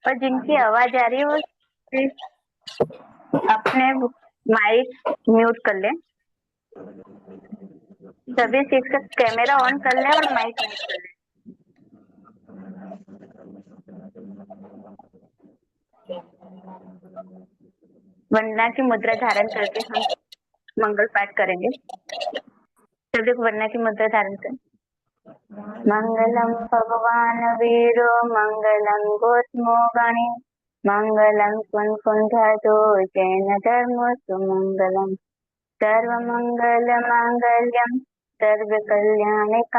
और जिनकी आवाज आ रही है वो प्लीज अपने माइक म्यूट कर लें। सभी शिक्षक कैमरा ऑन कर लें और माइक म्यूट कर लें। वंदना की मुद्रा धारण करके हम मंगल पाठ करेंगे। सभी को वंदना की मुद्रा धारण करें। मंगलम भगवान वीरो मंगलम गोत्मो गणे मंगलम कुंकुंधो जैन धर्म सुमंगलम सर्वमंगल मांगल्यम सर्वकल्याणकारिकम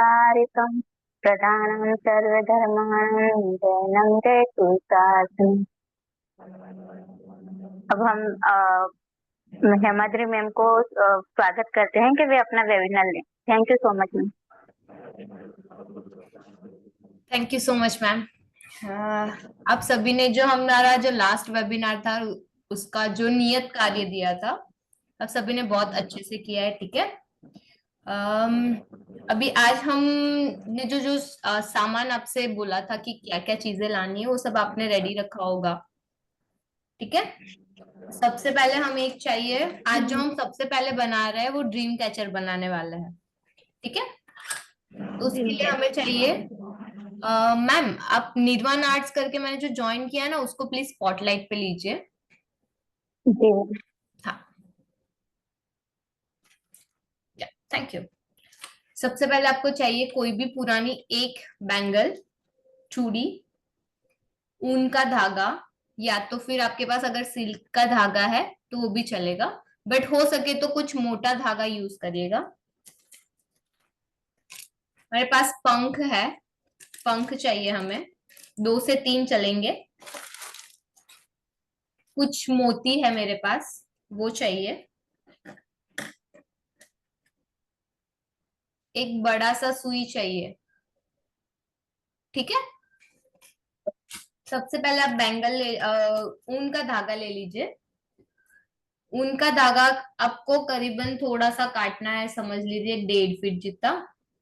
प्रधानम सर्वधर्माणां जैनम जयतु। अब हम हेमाद्री मैम को स्वागत करते हैं कि वे अपना वेबिनार लें। Thank you so much ma'am. Thank you so much ma'am. आप सभी ने जो हमारा जो लास्ट वेबिनार था उसका जो नियत कार्य दिया था आप सभी ने बहुत अच्छे से किया है। ठीक है। अभी आज हम ने जो जो सामान आपसे बोला था कि क्या क्या चीजें लानी है वो सब आपने रेडी रखा होगा। ठीक है। सबसे पहले हम एक चाहिए। आज जो हम सबसे पहले बना रहे हैं वो ड्रीम कैचर बनाने वाले हैं। ठीक है। तो उसके ठीक लिए है। हमें चाहिए मैम आप निर्वाण आर्ट्स करके मैंने जो ज्वाइन किया है ना उसको प्लीज स्पॉटलाइट पे लीजिए। जी। हाँ। Thank you. सबसे पहले आपको चाहिए कोई भी पुरानी एक बैंगल, चूड़ी, ऊन का धागा, या तो फिर आपके पास अगर सिल्क का धागा है तो वो भी चलेगा, बट हो सके तो कुछ मोटा धागा यूज करिएगा। मेरे पास पंख है, पंख चाहिए हमें, 2 से 3 चलेंगे। कुछ मोती है मेरे पास, वो चाहिए। एक बड़ा सा सुई चाहिए। ठीक है। सबसे पहले आप बैंगल ऊन का धागा ले लीजिए। ऊन का धागा आपको करीबन थोड़ा सा काटना है, समझ लीजिए 1.5 फीट जितना,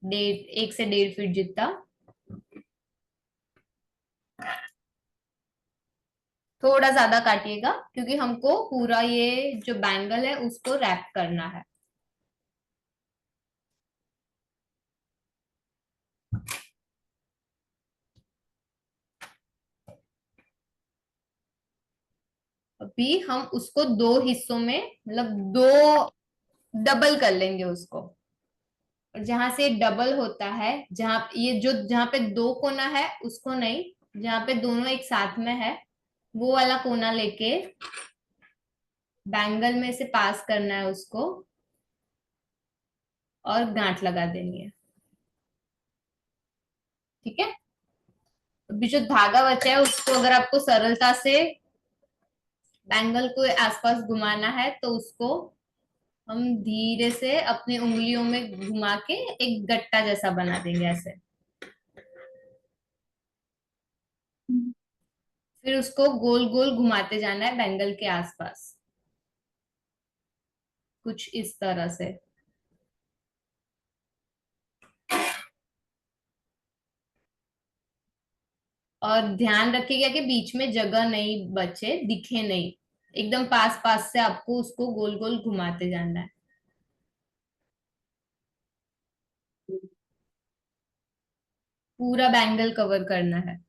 1 से 1.5 फीट जितना। थोड़ा ज्यादा काटिएगा क्योंकि हमको पूरा ये जो बैंगल है उसको रैप करना है। अभी हम उसको 2 हिस्सों में, मतलब डबल कर लेंगे उसको। और जहां से डबल होता है, जहां ये जो जहां पे 2 कोना है उसको नहीं, जहां पे दोनों एक साथ में है वो वाला कोना लेके बैंगल में से पास करना है उसको और गांठ लगा देनी है। ठीक है। अभी जो धागा बचा है उसको अगर आपको सरलता से बैंगल को आसपास घुमाना है तो उसको हम धीरे से अपनी उंगलियों में घुमा के एक गट्टा जैसा बना देंगे ऐसे। फिर उसको गोल गोल घुमाते जाना है बैंगल के आसपास, कुछ इस तरह से। और ध्यान रखिएगा कि बीच में जगह नहीं बचे, दिखे नहीं। एकदम पास पास से आपको उसको गोल गोल घुमाते जाना है। पूरा बैंगल कवर करना है।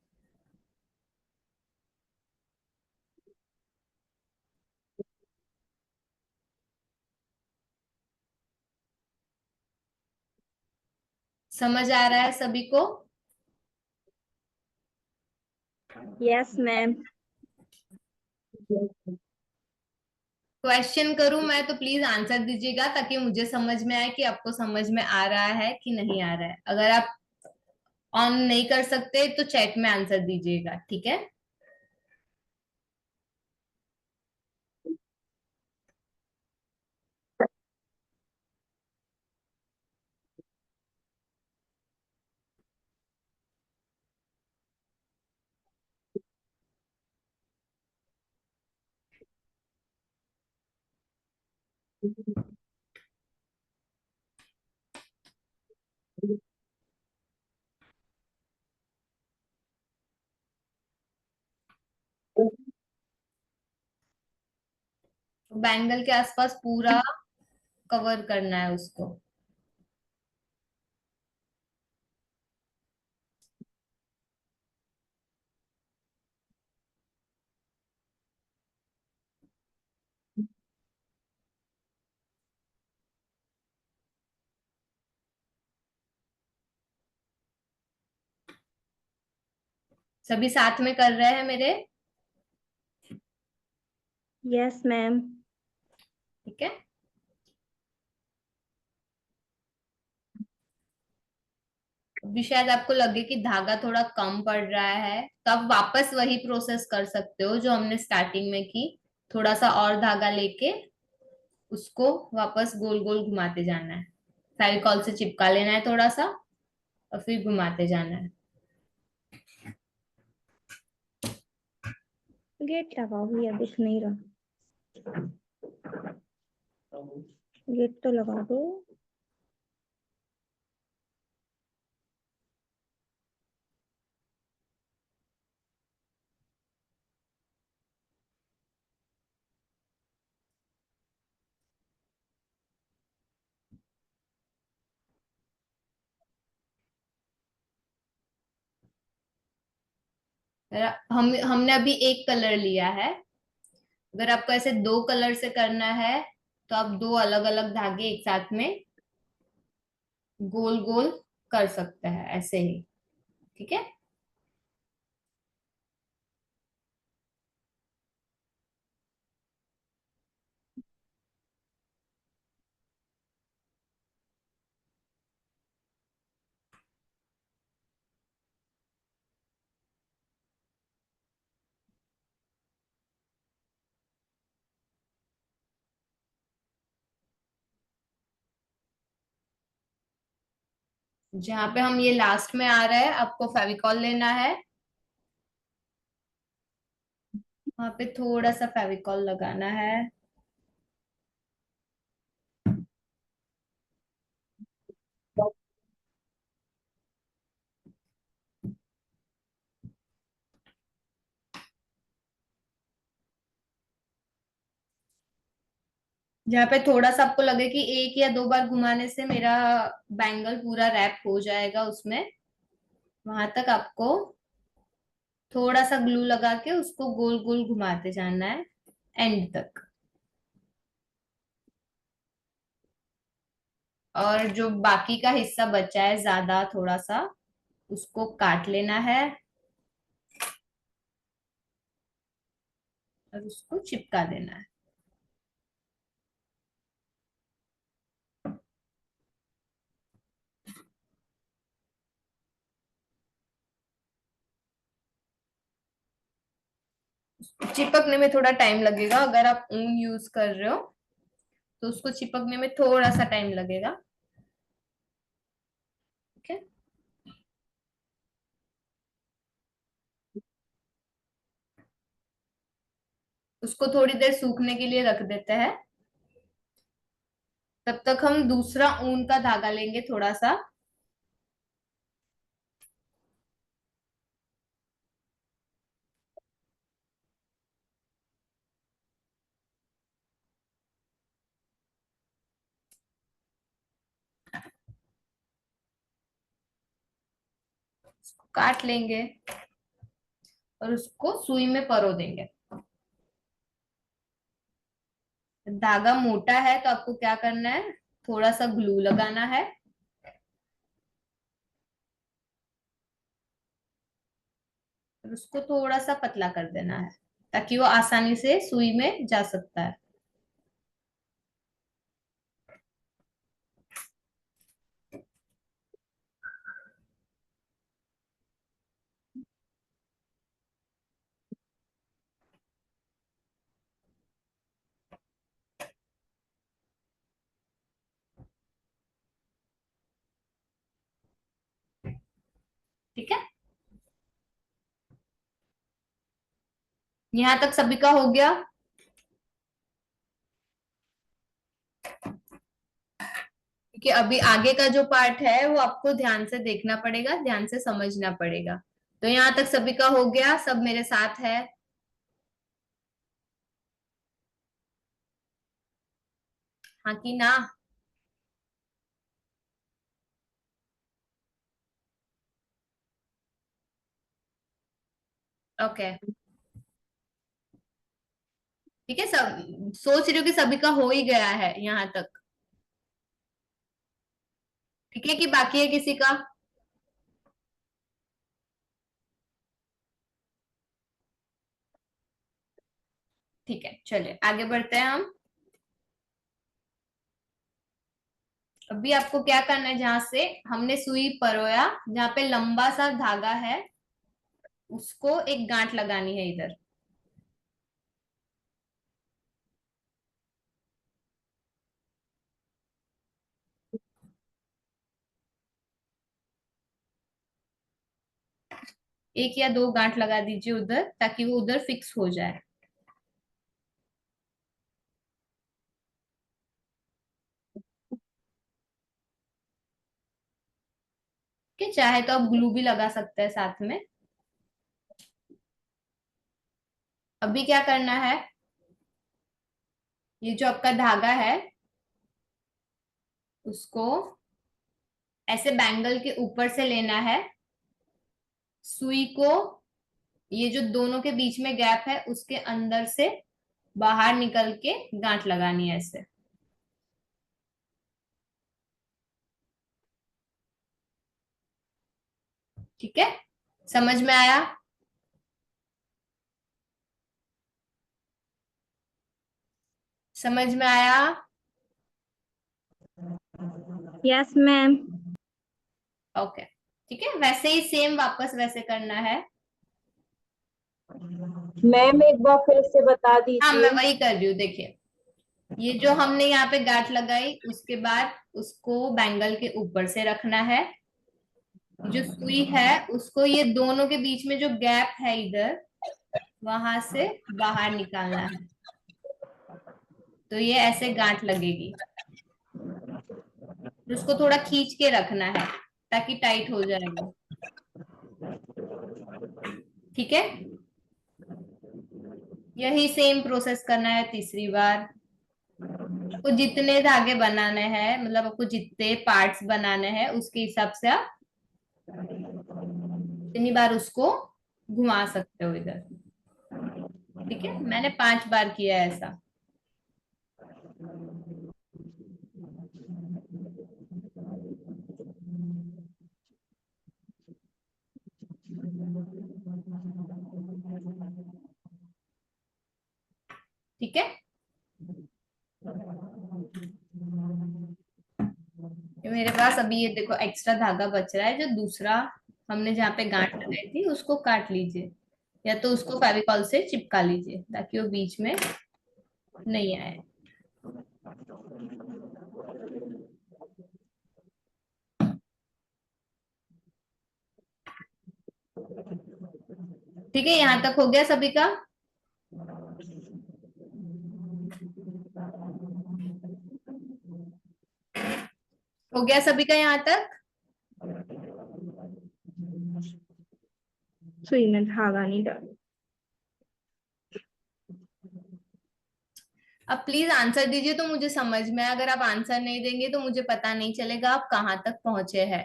समझ आ रहा है सभी को? Yes ma'am. क्वेश्चन करूं मैं तो प्लीज आंसर दीजिएगा ताकि मुझे समझ में आए कि आपको समझ में आ रहा है कि नहीं आ रहा है। अगर आप ऑन नहीं कर सकते तो चैट में आंसर दीजिएगा। ठीक है। बैंगल के आसपास पूरा कवर करना है उसको। सभी साथ में कर रहे हैं मेरे? Yes ma'am. ठीक है। अभी शायद आपको लगे कि धागा थोड़ा कम पड़ रहा है, तो आप वापस वही प्रोसेस कर सकते हो जो हमने स्टार्टिंग में की। थोड़ा सा और धागा लेके उसको वापस गोल गोल घुमाते जाना है। फेविकॉल से चिपका लेना है थोड़ा सा, और फिर घुमाते जाना है। गेट लगाओ भैया, दिख नहीं रहा। गेट तो लगा दो। हमने अभी एक कलर लिया है। अगर आपको ऐसे दो कलर से करना है तो आप दो अलग अलग धागे एक साथ में गोल गोल कर सकते हैं ऐसे ही। ठीक है। जहां पे हम ये लास्ट में आ रहा है आपको फेविकॉल लेना है, वहां पे थोड़ा सा फेविकॉल लगाना है। जहाँ पे थोड़ा सा आपको लगे कि एक या दो बार घुमाने से मेरा बैंगल पूरा रैप हो जाएगा उसमें, वहां तक आपको थोड़ा सा ग्लू लगा के उसको गोल गोल घुमाते जाना है एंड तक। और जो बाकी का हिस्सा बचा है ज्यादा थोड़ा सा, उसको काट लेना है और उसको चिपका देना है। चिपकने में थोड़ा टाइम लगेगा, अगर आप ऊन यूज कर रहे हो तो उसको चिपकने में थोड़ा सा टाइम लगेगा। ठीक है। उसको थोड़ी देर सूखने के लिए रख देते हैं। तब तक हम दूसरा ऊन का धागा लेंगे थोड़ा सा, काट लेंगे और उसको सुई में परो देंगे। धागा मोटा है तो आपको क्या करना है, थोड़ा सा ग्लू लगाना है और उसको थोड़ा सा पतला कर देना है ताकि वो आसानी से सुई में जा सकता है। ठीक है। यहाँ तक सभी का हो गया। क्योंकि अभी आगे का जो पार्ट है वो आपको ध्यान से देखना पड़ेगा, ध्यान से समझना पड़ेगा। तो यहाँ तक सभी का हो गया, सब मेरे साथ है। हाँ कि ना? ओके, ठीक है। सब सोच रही हूँ कि सभी का हो ही गया है यहाँ तक। ठीक है कि बाकी है किसी का? ठीक है, चलिए आगे बढ़ते हैं हम। अभी आपको क्या करना है, जहां से हमने सुई परोया, जहां पे लंबा सा धागा है, उसको एक गांठ लगानी है इधर। एक या दो गांठ लगा दीजिए उधर, ताकि वो उधर फिक्स हो जाए। ठीक है, चाहे तो आप ग्लू भी लगा सकते हैं साथ में। अभी क्या करना है, ये जो आपका धागा है, उसको ऐसे बैंगल के ऊपर से लेना है। सुई को ये जो दोनों के बीच में गैप है, उसके अंदर से बाहर निकल के गांठ लगानी है ऐसे। ठीक है, समझ में आया? समझ में आया? Yes ma'am. ओके, ठीक है, वैसे ही सेम वापस वैसे करना है। मैम एक बार फिर से बता हाँ, मैं दीजिए। वही कर रही हूँ, देखिए। ये जो हमने यहाँ पे गांठ लगाई, उसके बाद उसको बैंगल के ऊपर से रखना है। जो सुई है, उसको ये दोनों के बीच में जो गैप है इधर, वहां से बाहर निकालना है। तो ये ऐसे गांठ लगेगी। तो उसको थोड़ा खींच के रखना है, ताकि टाइट हो जाए वो। ठीक है, यही सेम प्रोसेस करना है तीसरी बार। आपको जितने धागे बनाने हैं, मतलब आपको जितने पार्ट्स बनाने हैं, उसके हिसाब से आप इतनी बार उसको घुमा सकते हो इधर। ठीक है, मैंने 5 बार किया है ऐसा। ठीक है, ये मेरे पास अभी ये देखो एक्स्ट्रा धागा बच रहा है, जो दूसरा हमने जहाँ पे गांठ लगाई थी उसको काट लीजिए, या तो उसको फेविकॉल से चिपका लीजिए, ताकि वो बीच में नहीं आए। ठीक है, यहाँ तक हो गया सभी का? हो गया सभी का यहाँ तक? सुई में धागा नहीं डाल। अब प्लीज आंसर दीजिए, तो मुझे समझ में आए। अगर आप आंसर नहीं देंगे तो मुझे पता नहीं चलेगा आप कहाँ तक पहुंचे हैं।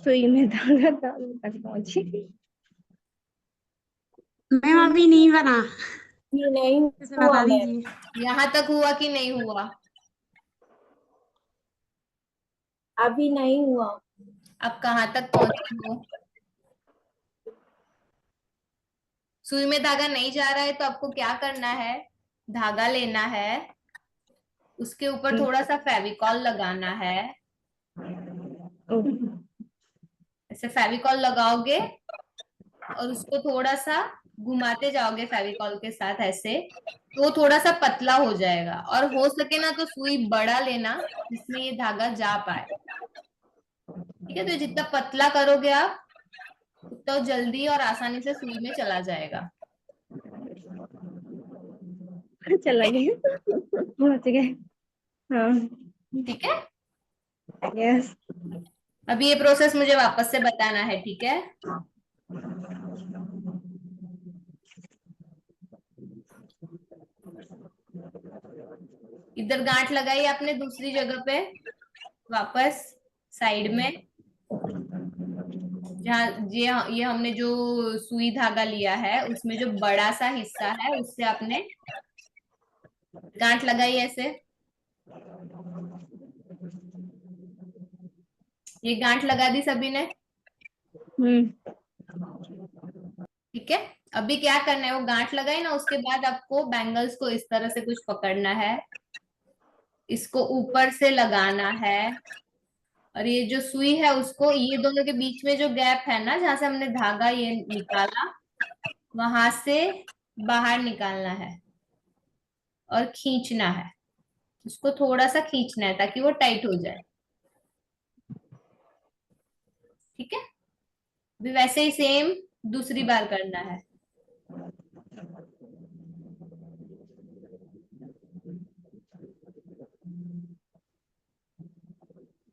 सुई में धागा डाल तक पहुंची। मैम अभी नहीं बना। ये नहीं इसे हुआ बता मैम। दीजिए। यहाँ तक हुआ कि नहीं हुआ? अभी नहीं हुआ। आप कहाँ तक पहुंचे हो? सुई में धागा नहीं जा रहा है, तो आपको क्या करना है, धागा लेना है, उसके ऊपर थोड़ा सा फेविकॉल लगाना है। ऐसे फेविकॉल लगाओगे और उसको थोड़ा सा घुमाते जाओगे फेविकॉल के साथ ऐसे, तो वो थोड़ा सा पतला हो जाएगा। और हो सके ना तो सुई बड़ा लेना, जिसमें ये धागा जा पाए। ठीक है, तो जितना पतला करोगे आप, उतना जल्दी और आसानी से सुई में चला जाएगा। चला गया। पहुंच गए। हाँ। ठीक है, यस। अभी ये प्रोसेस मुझे वापस से बताना है, ठीक है? इधर गांठ लगाई आपने दूसरी जगह पे, वापस साइड में, जहाँ ये हमने जो सुई धागा लिया है उसमें जो बड़ा सा हिस्सा है उससे आपने गांठ लगाई ऐसे। ये गांठ लगा दी सभी ने। ठीक है, अभी क्या करना है, वो गांठ लगाई ना, उसके बाद आपको बैंगल्स को इस तरह से कुछ पकड़ना है, इसको ऊपर से लगाना है, और ये जो सुई है उसको ये दोनों के बीच में जो गैप है ना, जहां से हमने धागा ये निकाला, वहां से बाहर निकालना है और खींचना है। उसको थोड़ा सा खींचना है ताकि वो टाइट हो जाए। ठीक है, भी वैसे ही सेम दूसरी बार करना है।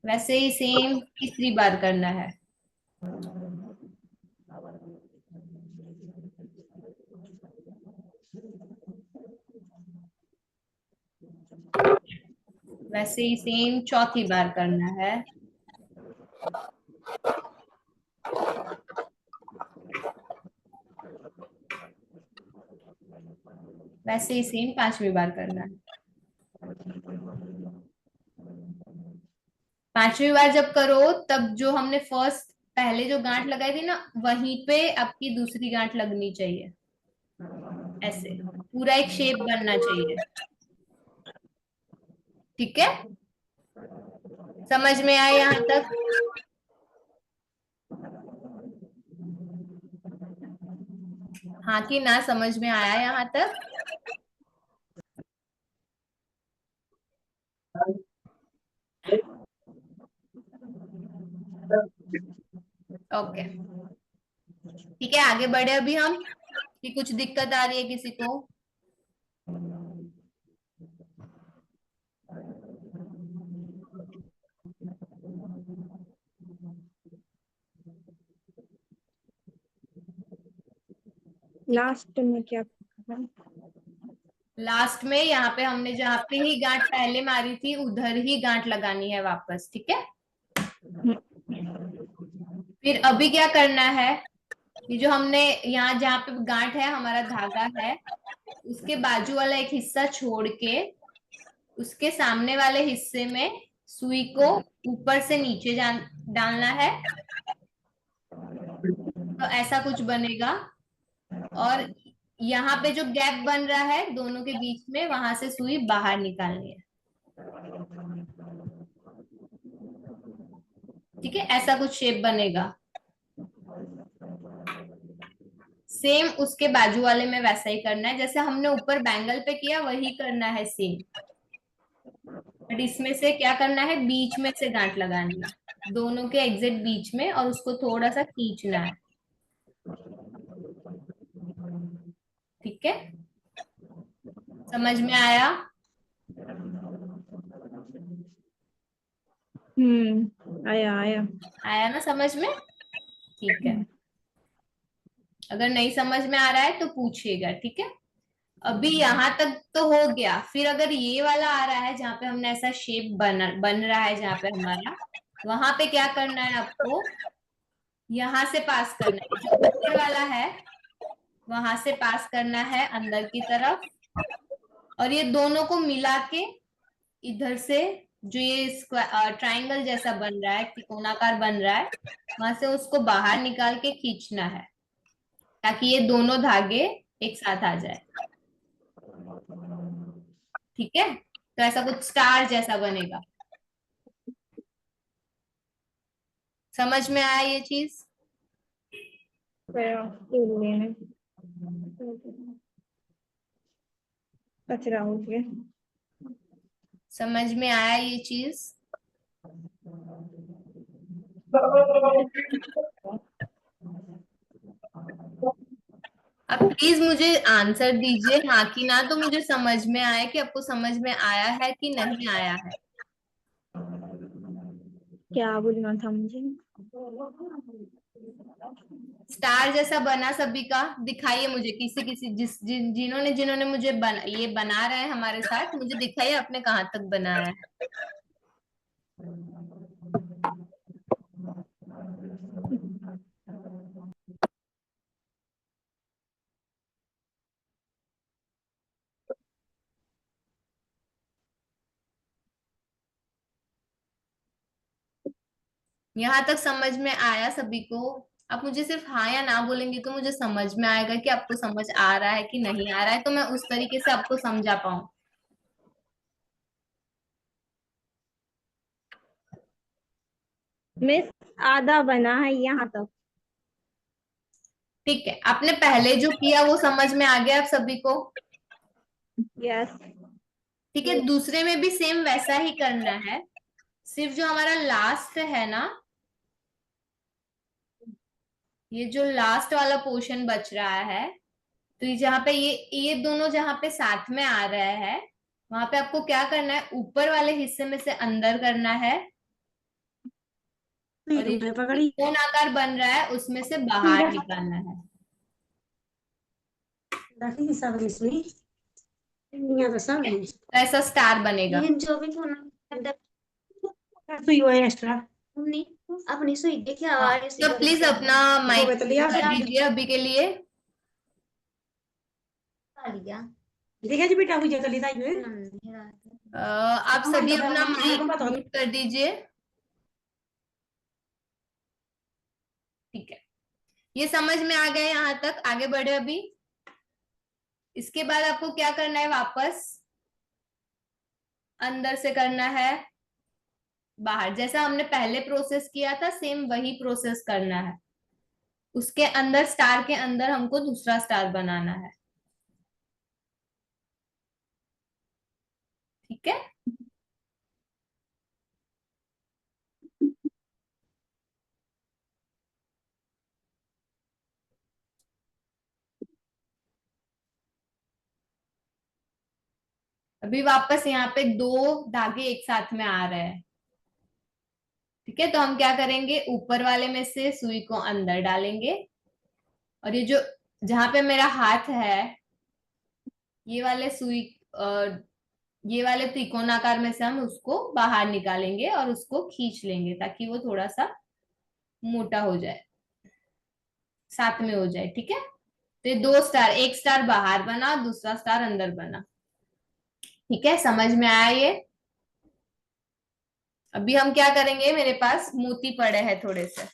वैसे ही सेम तीसरी बार करना है। वैसे ही सेम चौथी बार करना है। वैसे ही सेम पांचवी बार करना है। पांचवी बार जब करो तब जो हमने फर्स्ट पहले जो गांठ लगाई थी ना, वहीं पे आपकी दूसरी गांठ लगनी चाहिए। ऐसे पूरा एक शेप बनना चाहिए। ठीक है, समझ में आया यहाँ तक? हाँ कि ना, समझ में आया यहाँ तक? ओके, ठीक है, आगे बढ़े अभी हम, कि कुछ दिक्कत आ रही है किसी को? लास्ट में क्या करना लास्ट में यहाँ पे हमने जहाँ पे ही गांठ पहले मारी थी उधर ही गांठ लगानी है वापस। ठीक है, फिर अभी क्या करना है, ये जो हमने यहाँ जहाँ पे गांठ है, हमारा धागा है, उसके बाजू वाला एक हिस्सा छोड़ के उसके सामने वाले हिस्से में सुई को ऊपर से नीचे डालना है, तो ऐसा कुछ बनेगा। और यहाँ पे जो गैप बन रहा है दोनों के बीच में, वहां से सुई बाहर निकालनी है। ठीक है, ऐसा कुछ शेप बनेगा। सेम उसके बाजू वाले में वैसा ही करना है, जैसे हमने ऊपर बैंगल पे किया वही करना है सेम। बट इसमें से क्या करना है, बीच में से गांठ लगानी है, दोनों के एग्जैक्ट बीच में, और उसको थोड़ा सा खींचना है। ठीक है, समझ में आया? आया आया आया ना समझ में? ठीक है, अगर नहीं समझ में आ रहा है तो पूछिएगा। ठीक है, अभी यहाँ तक तो हो गया। फिर अगर ये वाला आ रहा है जहाँ पे हमने ऐसा शेप बन रहा है, जहाँ पे हमारा, वहां पे क्या करना है आपको, यहाँ से पास करना है, जो ऊपर वाला है वहां से पास करना है अंदर की तरफ, और ये दोनों को मिला के इधर से जो ये ट्रायंगल जैसा बन रहा है, त्रिकोणाकार बन रहा है, वहां से उसको बाहर निकाल के खींचना है, ताकि ये दोनों धागे एक साथ आ जाए। ठीक है, तो ऐसा कुछ स्टार जैसा बनेगा। समझ में आया ये चीज? लेने कचरा हो गया। समझ में आया ये चीज? आप प्लीज मुझे आंसर दीजिए, हाँ कि ना, तो मुझे समझ में आया कि आपको समझ में आया है कि नहीं आया है। क्या बोलना था मुझे? स्टार जैसा बना सभी का, दिखाइए मुझे किसी किसी जिन्होंने जिन्होंने मुझे ये बना रहे हैं हमारे साथ, मुझे दिखाइए आपने कहाँ तक बनाया है। यहाँ तक समझ में आया सभी को? आप मुझे सिर्फ हाँ या ना बोलेंगे तो मुझे समझ में आएगा कि आपको समझ आ रहा है कि नहीं आ रहा है, तो मैं उस तरीके से आपको समझा पाऊं। मिस आधा बना है यहाँ तक। ठीक है, आपने पहले जो किया वो समझ में आ गया आप सभी को? यस। ठीक है, दूसरे में भी सेम वैसा ही करना है, सिर्फ जो हमारा लास्ट है ना, ये जो लास्ट वाला पोर्शन बच रहा है, तो ये जहाँ पे ये दोनों जहाँ पे साथ में आ रहा है, वहां पे आपको क्या करना है, ऊपर वाले हिस्से में से अंदर करना है, और ये जो त्रिकोण आकार बन रहा है उसमें से बाहर निकालना है। तो ऐसा स्टार बनेगा। जो भी सुई हुआ है एक्स्ट्रा अपनी सुई देखिए हाँ, तो प्लीज अपना माइक कर दीजिए अभी के लिए। लिया देखा जी बेटा मुझे कल इधर हुए आप सभी अपना माइक म्यूट कर दीजिए। ठीक है, ये समझ में आ गया, यहाँ तक आगे बढ़े अभी। इसके बाद आपको क्या करना है, वापस अंदर से करना है बाहर, जैसा हमने पहले प्रोसेस किया था सेम वही प्रोसेस करना है। उसके अंदर स्टार के अंदर हमको दूसरा स्टार बनाना है। ठीक है, अभी वापस यहाँ पे दो धागे एक साथ में आ रहे हैं। ठीक है, तो हम क्या करेंगे, ऊपर वाले में से सुई को अंदर डालेंगे, और ये जो जहां पे मेरा हाथ है, ये वाले सुई ये वाले त्रिकोणाकार में से हम उसको बाहर निकालेंगे और उसको खींच लेंगे ताकि वो थोड़ा सा मोटा हो जाए, साथ में हो जाए। ठीक है, तो ये दो स्टार, एक स्टार बाहर बना, दूसरा स्टार अंदर बना। ठीक है, समझ में आया ये? अभी हम क्या करेंगे, मेरे पास मोती पड़े हैं थोड़े से,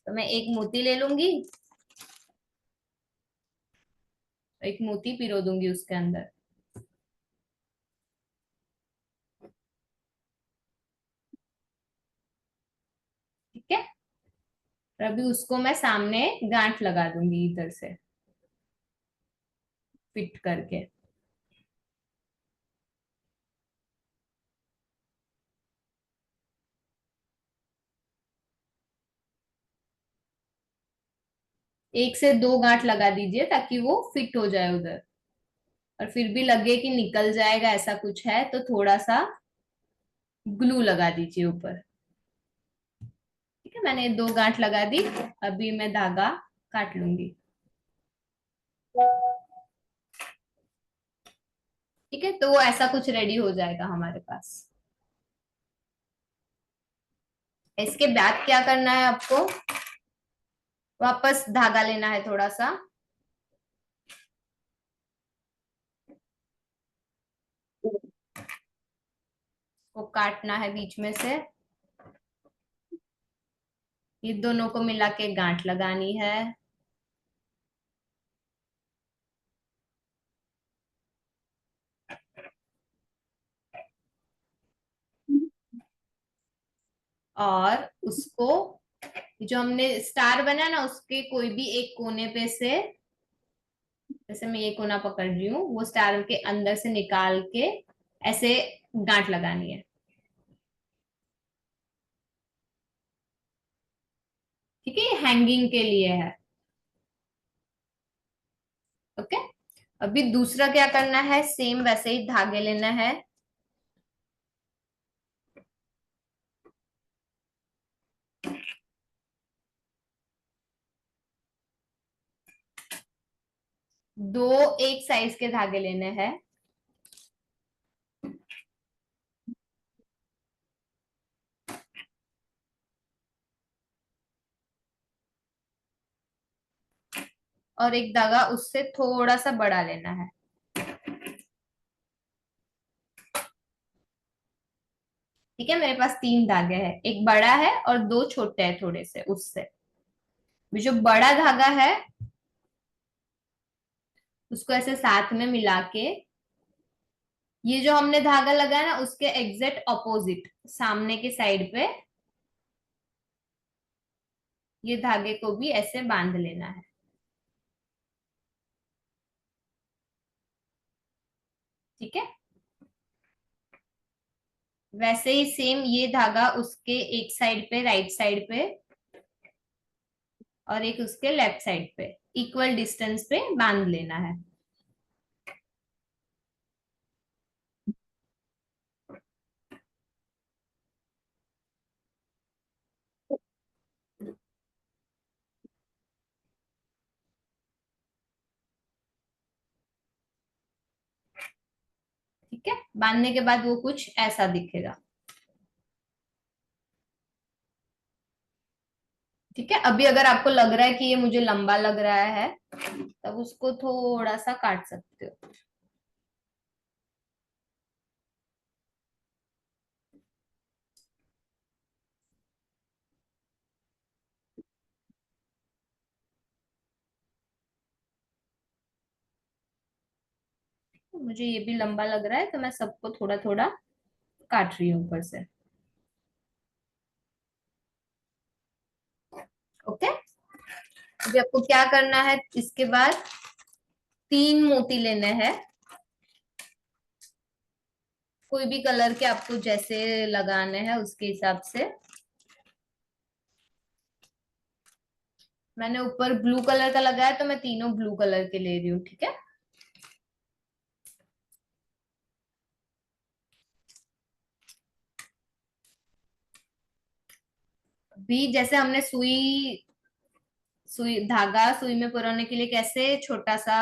तो मैं एक मोती ले लूंगी, एक मोती पिरो दूंगी उसके अंदर। ठीक है, और अभी उसको मैं सामने गांठ लगा दूंगी इधर से फिट करके। एक से दो गांठ लगा दीजिए ताकि वो फिट हो जाए उधर, और फिर भी लगे कि निकल जाएगा ऐसा कुछ है तो थोड़ा सा ग्लू लगा दीजिए ऊपर। ठीक है, मैंने दो गांठ लगा दी, अभी मैं धागा काट लूंगी। ठीक है, तो वो ऐसा कुछ रेडी हो जाएगा हमारे पास। इसके बाद क्या करना है आपको, वापस धागा लेना है थोड़ा सा, वो काटना है बीच में से, ये दोनों को मिला के गांठ लगानी है। और उसको जो हमने स्टार बना ना उसके कोई भी एक कोने पे से, जैसे मैं ये कोना पकड़ रही हूँ, वो स्टार के अंदर से निकाल के ऐसे गांठ लगानी है। ठीक है, ये हैंगिंग के लिए है। ओके, अभी दूसरा क्या करना है, सेम वैसे ही धागे लेना है, दो एक साइज के धागे लेने हैं। और एक धागा उससे थोड़ा सा बड़ा लेना है। ठीक है, मेरे पास तीन धागे हैं, एक बड़ा है और दो छोटे हैं थोड़े से उससे। जो बड़ा धागा है उसको ऐसे साथ में मिला के, ये जो हमने धागा लगाया ना उसके एग्जैक्ट ऑपोजिट सामने के साइड पे ये धागे को भी ऐसे बांध लेना है। ठीक है, वैसे ही सेम ये धागा उसके एक साइड पे राइट साइड पे और एक उसके लेफ्ट साइड पे इक्वल डिस्टेंस पे बांध लेना है। ठीक है, बांधने के बाद वो कुछ ऐसा दिखेगा। ठीक है, अभी अगर आपको लग रहा है कि ये मुझे लंबा लग रहा है तब उसको थोड़ा सा काट सकते हो। मुझे ये भी लंबा लग रहा है तो मैं सबको थोड़ा थोड़ा काट रही हूँ ऊपर से। ओके, अभी आपको क्या करना है, इसके बाद तीन मोती लेने हैं, कोई भी कलर के आपको जैसे लगाने हैं उसके हिसाब से। मैंने ऊपर ब्लू कलर का लगाया तो मैं तीनों ब्लू कलर के ले रही हूँ। ठीक है, अभी जैसे हमने सुई सुई धागा सुई में पुरोने के लिए कैसे छोटा सा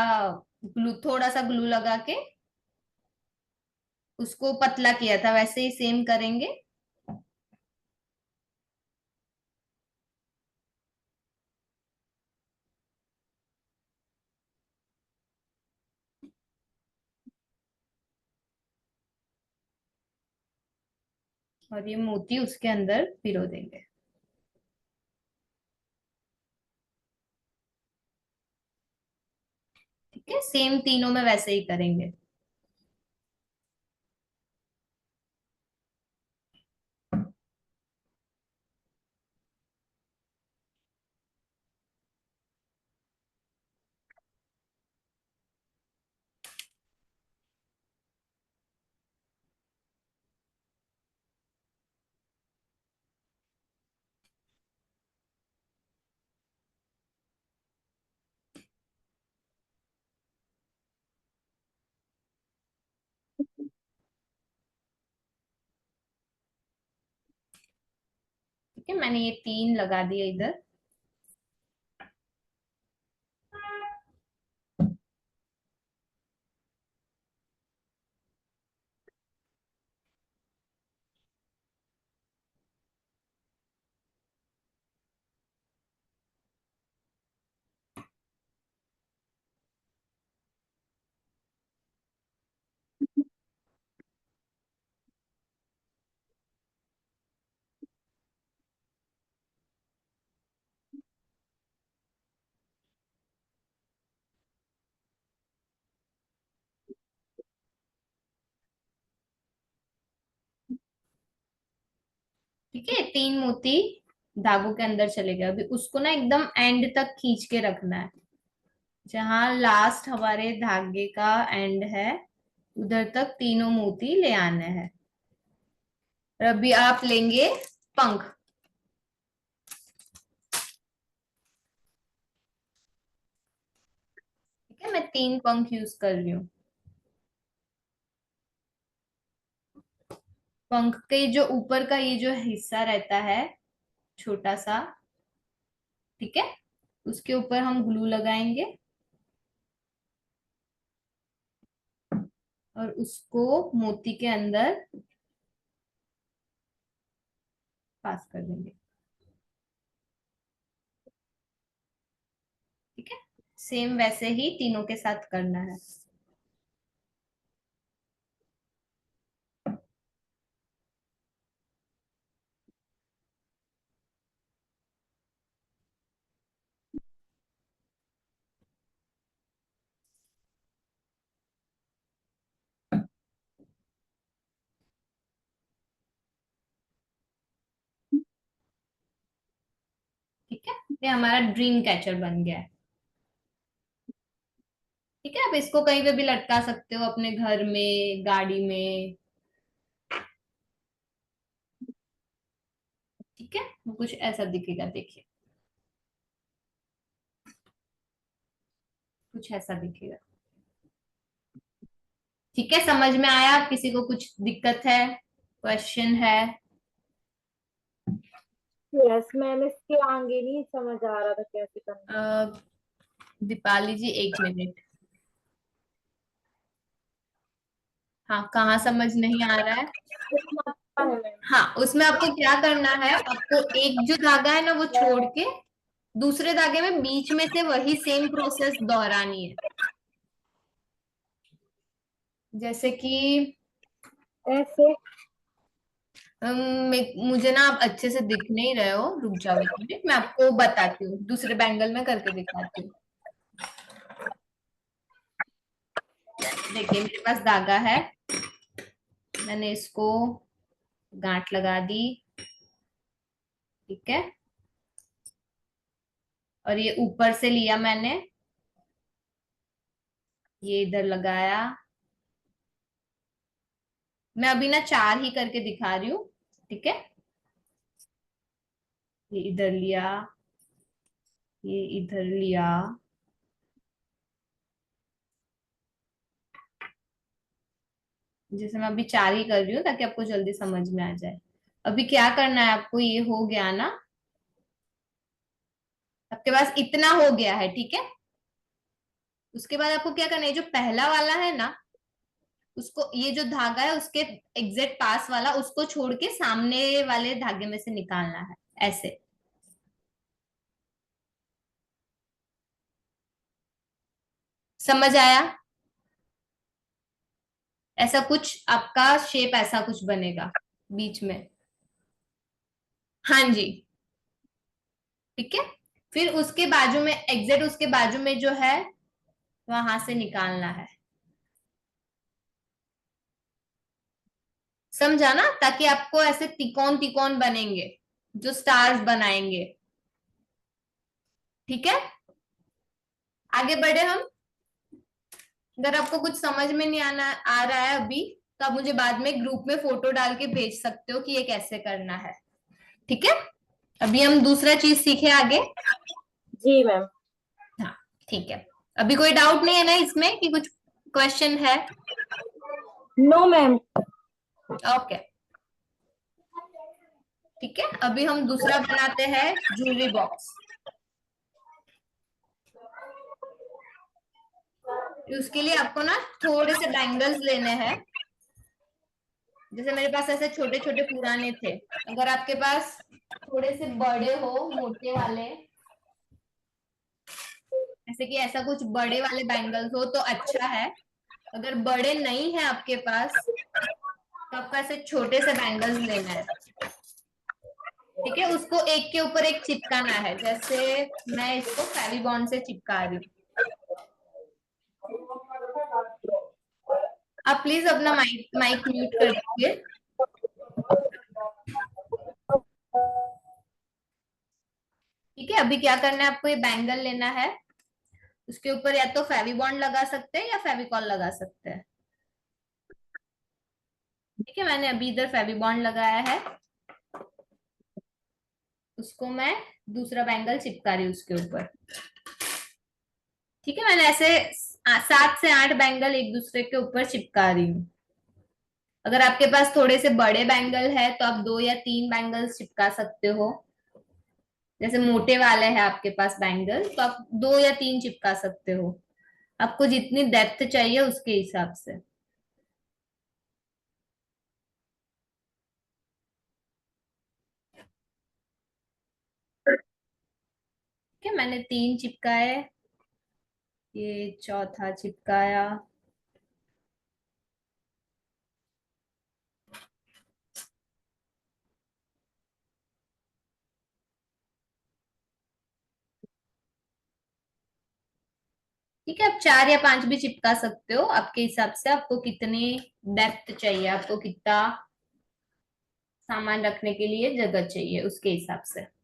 ग्लू थोड़ा सा ग्लू लगा के उसको पतला किया था वैसे ही सेम करेंगे। और ये मोती उसके अंदर पिरो देंगे। ठीक है, सेम तीनों में वैसे ही करेंगे। ठीक है, मैंने ये तीन लगा दिए इधर। ठीक है, तीन मोती धागों के अंदर चले गए। अभी उसको ना एकदम एंड तक खींच के रखना है, जहां लास्ट हमारे धागे का एंड है उधर तक तीनों मोती ले आने हैं। और अभी आप लेंगे पंख। ठीक है, मैं तीन पंख यूज कर रही हूँ। पंख के जो ऊपर का ये जो हिस्सा रहता है छोटा सा, ठीक है, उसके ऊपर हम ग्लू लगाएंगे। और उसको मोती के अंदर पास कर देंगे। ठीक है, सेम वैसे ही तीनों के साथ करना है। ठीक है, ये हमारा ड्रीम कैचर बन गया है। ठीक है, अब इसको कहीं पे भी लटका सकते हो, अपने घर में, गाड़ी में। ठीक है, कुछ ऐसा दिखेगा, देखिए कुछ ऐसा दिखेगा। ठीक है, समझ में आया? किसी को कुछ दिक्कत है, क्वेश्चन है? यस मैम, इसके आगे नहीं समझ आ रहा था कैसे करना। दीपाली जी 1 मिनट। हाँ, कहाँ समझ नहीं आ रहा है? इसमें आता है मैम। हाँ, उसमें आपको क्या करना है, आपको एक जो धागा है ना वो छोड़ के दूसरे धागे में बीच में से वही सेम प्रोसेस दोहरानी है। जैसे कि ऐसे मुझे ना आप अच्छे से दिख नहीं रहे हो, रुक जाओ 1 मिनट, मैं आपको बताती हूँ, दूसरे बैंगल में करके दिखाती हूँ। देखिए मेरे पास धागा है, मैंने इसको गांठ लगा दी। ठीक है, और ये ऊपर से लिया मैंने, ये इधर लगाया। मैं अभी ना 4 ही करके दिखा रही हूँ। ठीक है, ये इधर लिया, ये इधर लिया, जैसे मैं अभी 4 ही कर रही हूँ ताकि आपको जल्दी समझ में आ जाए। अभी क्या करना है आपको, ये हो गया ना, आपके पास इतना हो गया है। ठीक है, उसके बाद आपको क्या करना है, जो पहला वाला है ना उसको, ये जो धागा है उसके एग्जैक्ट पास वाला, उसको छोड़ के सामने वाले धागे में से निकालना है, ऐसे। समझ आया? ऐसा कुछ आपका शेप ऐसा कुछ बनेगा बीच में। हाँ जी, ठीक है। फिर उसके बाजू में, एग्जैक्ट उसके बाजू में जो है वहां से निकालना है। समझा ना? ताकि आपको ऐसे तिकोन तिकोन बनेंगे जो स्टार्स बनाएंगे। ठीक है, आगे बढ़े हम। अगर आपको कुछ समझ में नहीं आना आ रहा है अभी, तो आप मुझे बाद में ग्रुप में फोटो डाल के भेज सकते हो कि ये कैसे करना है। ठीक है, अभी हम दूसरा चीज सीखे आगे। जी मैम। हाँ, ठीक है। अभी कोई डाउट नहीं है ना इसमें कि कुछ क्वेश्चन है? No ma'am. ओके, ठीक है। अभी हम दूसरा बनाते हैं, ज्वेलरी बॉक्स। उसके लिए आपको ना थोड़े से बैंगल्स लेने हैं। जैसे मेरे पास ऐसे छोटे छोटे पुराने थे, अगर आपके पास थोड़े से बड़े हो, मोटे वाले, जैसे कि ऐसा कुछ बड़े वाले बैंगल्स हो तो अच्छा है। अगर बड़े नहीं है आपके पास तो आपको ऐसे छोटे से बैंगल्स लेना है। ठीक है, उसको एक के ऊपर एक चिपकाना है। जैसे मैं इसको फेविबॉन्ड से चिपका रही हूँ। आप प्लीज अपना माइक माइक म्यूट कर दीजिए। ठीक है, अभी क्या करना है आपको, ये बैंगल लेना है, उसके ऊपर या तो फेविबॉन्ड लगा सकते हैं या फेविकॉल लगा सकते हैं। ठीक है, मैंने अभी इधर फेविबॉन्ड लगाया है, उसको मैं दूसरा बैंगल चिपका रही हूँ उसके ऊपर। ठीक है, मैंने ऐसे 7 से 8 बैंगल एक दूसरे के ऊपर चिपका रही हूँ। अगर आपके पास थोड़े से बड़े बैंगल है तो आप 2 या 3 बैंगल्स चिपका सकते हो। जैसे मोटे वाले हैं आपके पास बैंगल तो आप 2 या 3 चिपका सकते हो, आपको जितनी डेप्थ चाहिए उसके हिसाब से। ठीक है, मैंने 3 चिपकाए, ये चौथा चिपकाया। ठीक है, आप 4 या 5 भी चिपका सकते हो आपके हिसाब से, आपको कितनी डेप्थ चाहिए, आपको कितना सामान रखने के लिए जगह चाहिए उसके हिसाब से।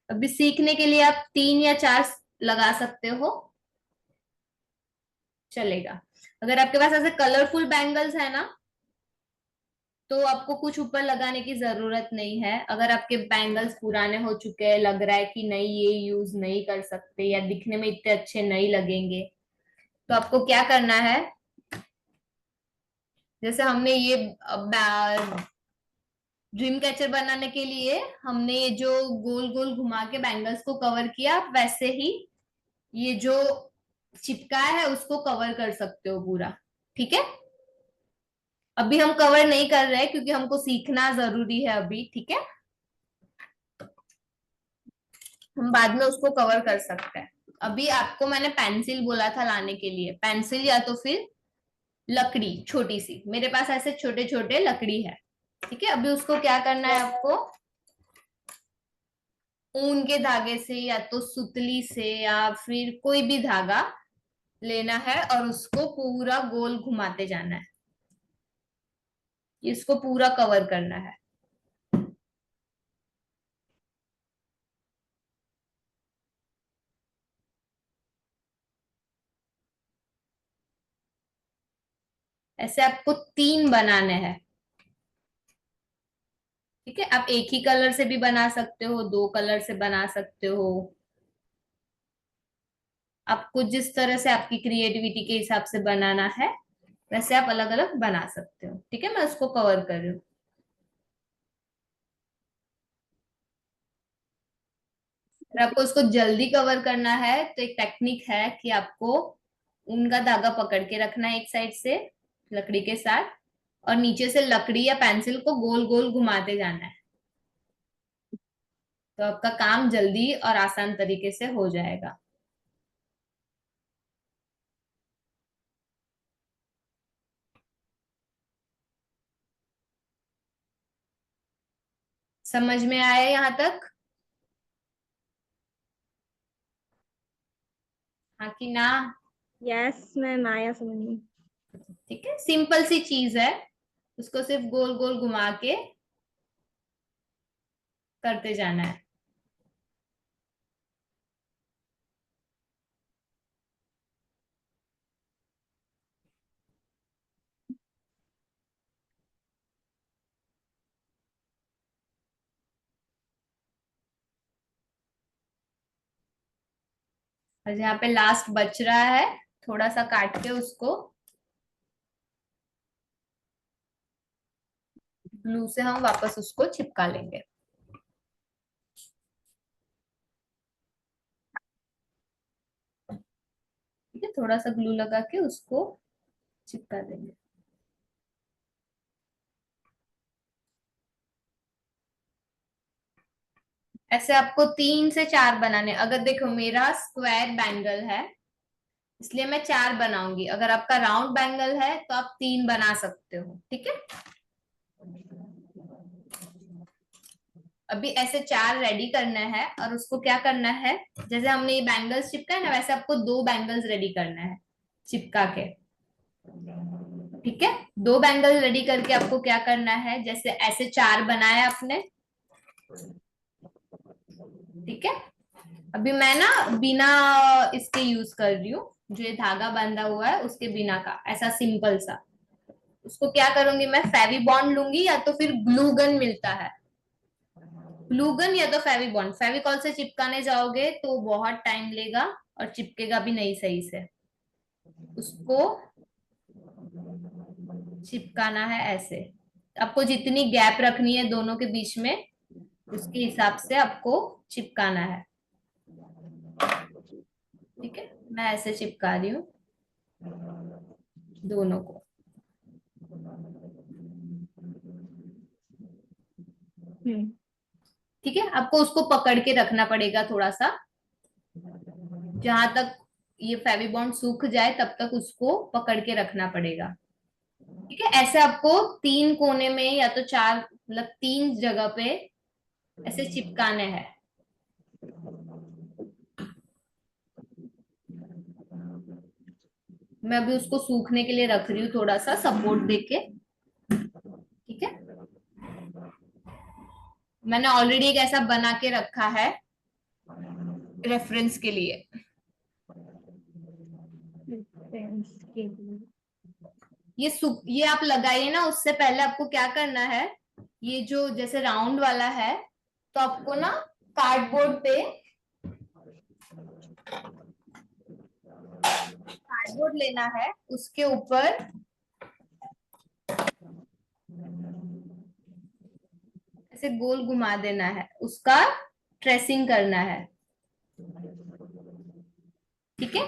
अभी सीखने के लिए आप 3 या 4 लगा सकते हो, चलेगा। अगर आपके पास ऐसे कलरफुल बैंगल्स है ना, तो आपको कुछ ऊपर लगाने की जरूरत नहीं है। अगर आपके बैंगल्स पुराने हो चुके हैं, लग रहा है कि नहीं ये यूज नहीं कर सकते या दिखने में इतने अच्छे नहीं लगेंगे, तो आपको क्या करना है, जैसे हमने ये ड्रीम कैचर बनाने के लिए हमने ये जो गोल गोल घुमा के बैंगल्स को कवर किया, आप वैसे ही ये जो चिपकाया है उसको कवर कर सकते हो पूरा। ठीक है, अभी हम कवर नहीं कर रहे हैं क्योंकि हमको सीखना जरूरी है अभी। ठीक है, हम बाद में उसको कवर कर सकते हैं। अभी आपको मैंने पेंसिल बोला था लाने के लिए, पेंसिल या तो फिर लकड़ी छोटी सी, मेरे पास ऐसे छोटे छोटे लकड़ी है। ठीक है, अभी उसको क्या करना है आपको, ऊन के धागे से या तो सुतली से या फिर कोई भी धागा लेना है और उसको पूरा गोल घुमाते जाना है, इसको पूरा कवर करना है। ऐसे आपको 3 बनाने हैं। ठीक है, आप एक ही कलर से भी बना सकते हो, 2 कलर से बना सकते हो, आपको जिस तरह से आपकी क्रिएटिविटी के हिसाब से बनाना है वैसे आप अलग अलग बना सकते हो। ठीक है, मैं उसको कवर कर रही हूँ। अगर आपको उसको जल्दी कवर करना है तो एक टेक्निक है कि आपको उनका धागा पकड़ के रखना है एक साइड से लकड़ी के साथ, और नीचे से लकड़ी या पेंसिल को गोल गोल घुमाते जाना है, तो आपका काम जल्दी और आसान तरीके से हो जाएगा। समझ में आया यहाँ तक? हाँ कि ना? यस मैम, आया समझ में। ठीक है, सिंपल सी चीज है, उसको सिर्फ गोल गोल घुमा के करते जाना है। और यहाँ पे लास्ट बच रहा है, थोड़ा सा काट के उसको ग्लू से हम वापस उसको चिपका लेंगे। ठीक है, थोड़ा सा ग्लू लगा के उसको चिपका देंगे। ऐसे आपको 3 से 4 बनाने। अगर देखो मेरा स्क्वायर बैंगल है इसलिए मैं 4 बनाऊंगी, अगर आपका राउंड बैंगल है तो आप 3 बना सकते हो। ठीक है, अभी ऐसे 4 रेडी करना है और उसको क्या करना है, जैसे हमने ये बैंगल्स चिपका ना वैसे आपको 2 बैंगल्स रेडी करना है चिपका के। ठीक है, 2 बैंगल रेडी करके आपको क्या करना है, जैसे ऐसे 4 बनाया आपने। ठीक है, अभी मैं ना बिना इसके यूज कर रही हूँ, जो ये धागा बंधा हुआ है उसके बिना का, ऐसा सिंपल सा। उसको क्या करूंगी मैं, फेवी बॉन्ड लूंगी या तो फिर ग्लू गन मिलता है, ग्लू गन या तो फेवी बॉन्ड। फेविकॉल से चिपकाने जाओगे तो बहुत टाइम लेगा और चिपकेगा भी नहीं सही से। उसको चिपकाना है ऐसे, आपको जितनी गैप रखनी है दोनों के बीच में उसके हिसाब से आपको चिपकाना है। ठीक है, मैं ऐसे चिपका रही हूँ दोनों को। ठीक है, आपको उसको पकड़ के रखना पड़ेगा थोड़ा सा, जहां तक ये फेविबॉन्ड सूख जाए तब तक उसको पकड़ के रखना पड़ेगा। ठीक है, ऐसे आपको 3 कोने में या तो 4, मतलब 3 जगह पे ऐसे चिपकाने हैं। मैं अभी उसको सूखने के लिए रख रही हूँ, थोड़ा सा सपोर्ट देके। ठीक है, मैंने ऑलरेडी एक ऐसा बना के रखा है रेफरेंस के लिए। ये आप लगाइए ना, उससे पहले आपको क्या करना है, ये जो जैसे राउंड वाला है, तो आपको ना कार्डबोर्ड लेना है, उसके ऊपर ऐसे गोल घुमा देना है, उसका ट्रेसिंग करना है। ठीक है,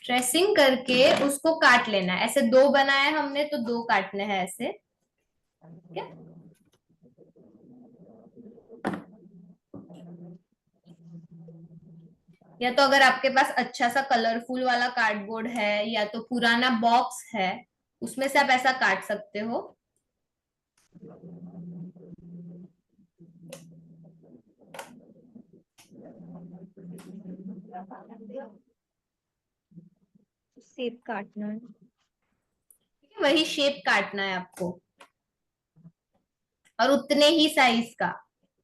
ट्रेसिंग करके उसको काट लेना है। ऐसे 2 बनाए हमने तो 2 काटने हैं ऐसे। ठीक है, या तो अगर आपके पास अच्छा सा कलरफुल वाला कार्डबोर्ड है या तो पुराना बॉक्स है, उसमें से आप ऐसा काट सकते हो। शेप काटना है। वही शेप काटना है आपको, और उतने ही साइज का।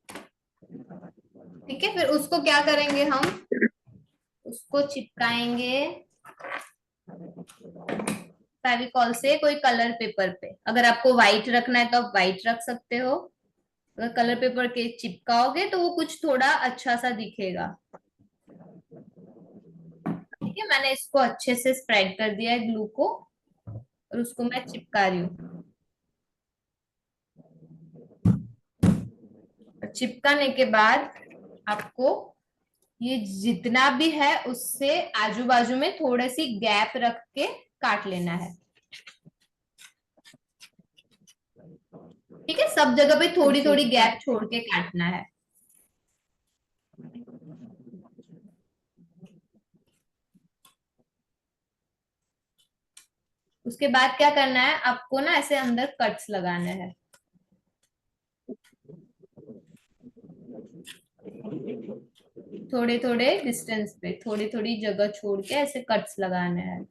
ठीक है, फिर उसको क्या करेंगे, हम उसको चिपकाएंगे फेविकॉल से कोई कलर पेपर पे। अगर आपको व्हाइट रखना है तो आप व्हाइट रख सकते हो, अगर कलर पेपर के चिपकाओगे तो वो कुछ थोड़ा अच्छा सा दिखेगा। ठीक है, मैंने इसको अच्छे से स्प्रेड कर दिया है ग्लू को, और उसको मैं चिपका रही हूँ। चिपकाने के बाद आपको ये जितना भी है उससे आजू बाजू में थोड़ी सी गैप रख के काट लेना है। ठीक है, सब जगह पे थोड़ी थोड़ी गैप छोड़ के काटना है। उसके बाद क्या करना है, आपको ना ऐसे अंदर कट्स लगाने हैं। थोड़े थोड़े डिस्टेंस पे, थोड़ी थोड़ी जगह छोड़ के ऐसे कट्स लगाने हैं।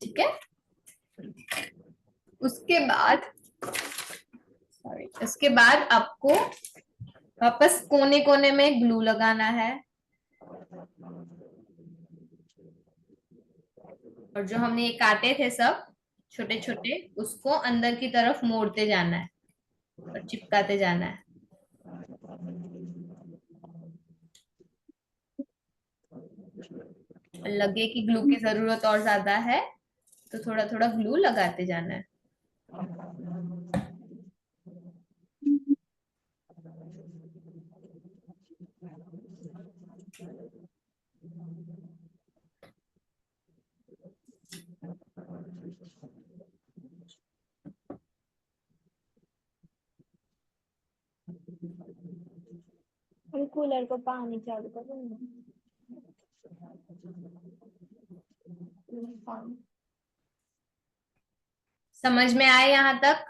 ठीक है, उसके बाद आपको वापस कोने कोने में ग्लू लगाना है, और जो हमने ये काटे थे सब छोटे छोटे, उसको अंदर की तरफ मोड़ते जाना है और चिपकाते जाना है। लगे कि ग्लू की जरूरत और ज्यादा है तो थोड़ा थोड़ा ग्लू लगाते जाना है। हम कूलर को पानी चालू कर देंगे। समझ में आए यहाँ तक?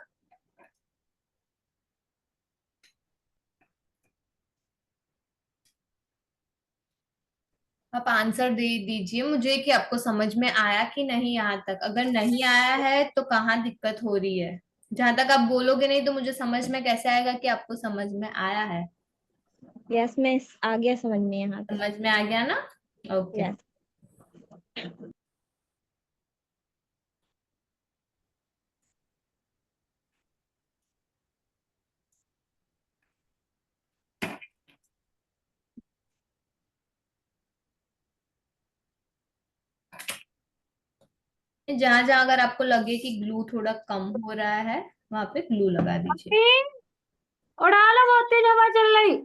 आप आंसर दे दीजिए मुझे कि आपको समझ में आया कि नहीं यहाँ तक। अगर नहीं आया है तो कहाँ दिक्कत हो रही है? जहां तक आप बोलोगे नहीं तो मुझे समझ में कैसे आएगा कि आपको समझ में आया है? यस मैं आ गया समझ में यहाँ तक। समझ में आ गया ना? ओके। यस। जहां जहां अगर आपको लगे कि ग्लू थोड़ा कम हो रहा है वहां पे ग्लू लगा दीजिए। उड़ा लो, बहुत तेज हवा चल रही।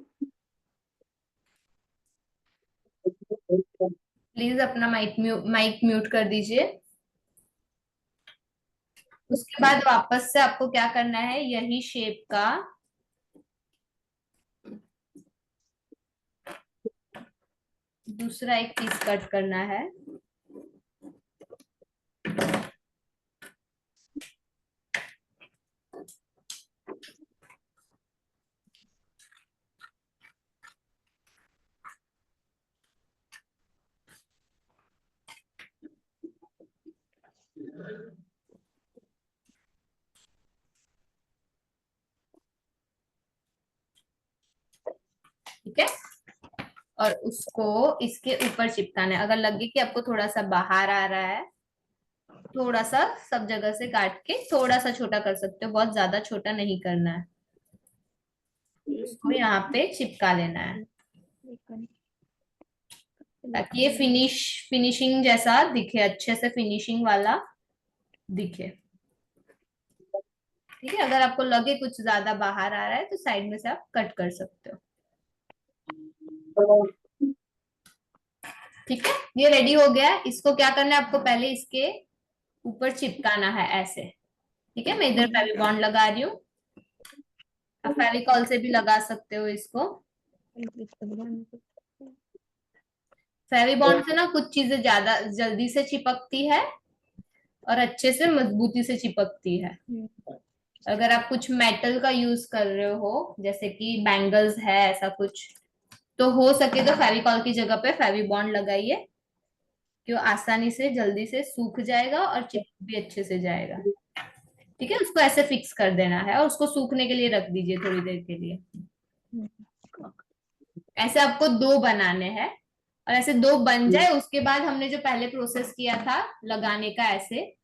प्लीज अपना माइक म्यूट कर दीजिए। उसके बाद वापस से आपको क्या करना है, यही शेप का दूसरा एक पीस कट करना है। ठीक है, और उसको इसके ऊपर चिपकाना है। अगर लगे कि आपको थोड़ा सा बाहर आ रहा है, थोड़ा सा सब जगह से काट के थोड़ा सा छोटा कर सकते हो, बहुत ज्यादा छोटा नहीं करना है। उसको यहाँ पे चिपका लेना है ताकि ये फिनिशिंग जैसा दिखे, अच्छे से फिनिशिंग वाला दिखे। ठीक है, अगर आपको लगे कुछ ज्यादा बाहर आ रहा है तो साइड में से आप कट कर सकते हो। ठीक है, ये रेडी हो गया है। इसको क्या करना है, आपको पहले इसके ऊपर चिपकाना है ऐसे। ठीक है, मैं इधर फेविबॉन्ड लगा रही हूँ, आप फेविकॉल से भी लगा सकते हो इसको। फेविबॉन्ड से ना कुछ चीजें ज्यादा जल्दी से चिपकती है और अच्छे से मजबूती से चिपकती है। अगर आप कुछ मेटल का यूज कर रहे हो, जैसे कि बैंगल्स है ऐसा कुछ, तो हो सके तो फेविकॉल की जगह पे फेविबॉन्ड लगाइए, कि वो आसानी से जल्दी से सूख जाएगा और चिपक भी अच्छे से जाएगा। ठीक है, उसको ऐसे फिक्स कर देना है और उसको सूखने के लिए रख दीजिए थोड़ी देर के लिए। ऐसे आपको दो बनाने हैं, और ऐसे दो बन जाए उसके बाद हमने जो पहले प्रोसेस किया था लगाने का, ऐसे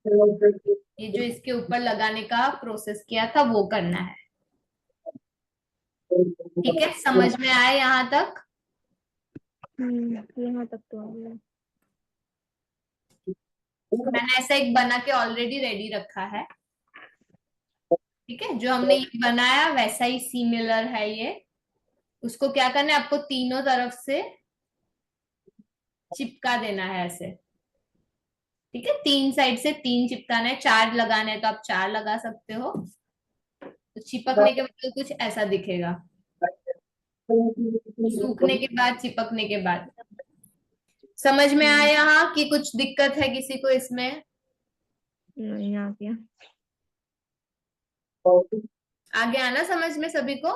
ये जो इसके ऊपर लगाने का प्रोसेस किया था वो करना है। ठीक है, समझ में आए यहाँ तक? यहाँ तक तो आ गया। मैंने ऐसा एक बना के ऑलरेडी रेडी रखा है। ठीक है, जो हमने ये बनाया वैसा ही सिमिलर है ये। उसको क्या करना है, आपको तीनों तरफ से चिपका देना है ऐसे। ठीक है, तीन साइड से तीन चिपकाना है। चार लगाना है तो आप चार लगा सकते हो। तो चिपकने के बाद तो कुछ ऐसा दिखेगा, सूखने के बाद, चिपकने के बाद। समझ में आया यहाँ कि कुछ दिक्कत है किसी को इसमें? नहीं आ गया। आगे आना समझ में सभी को?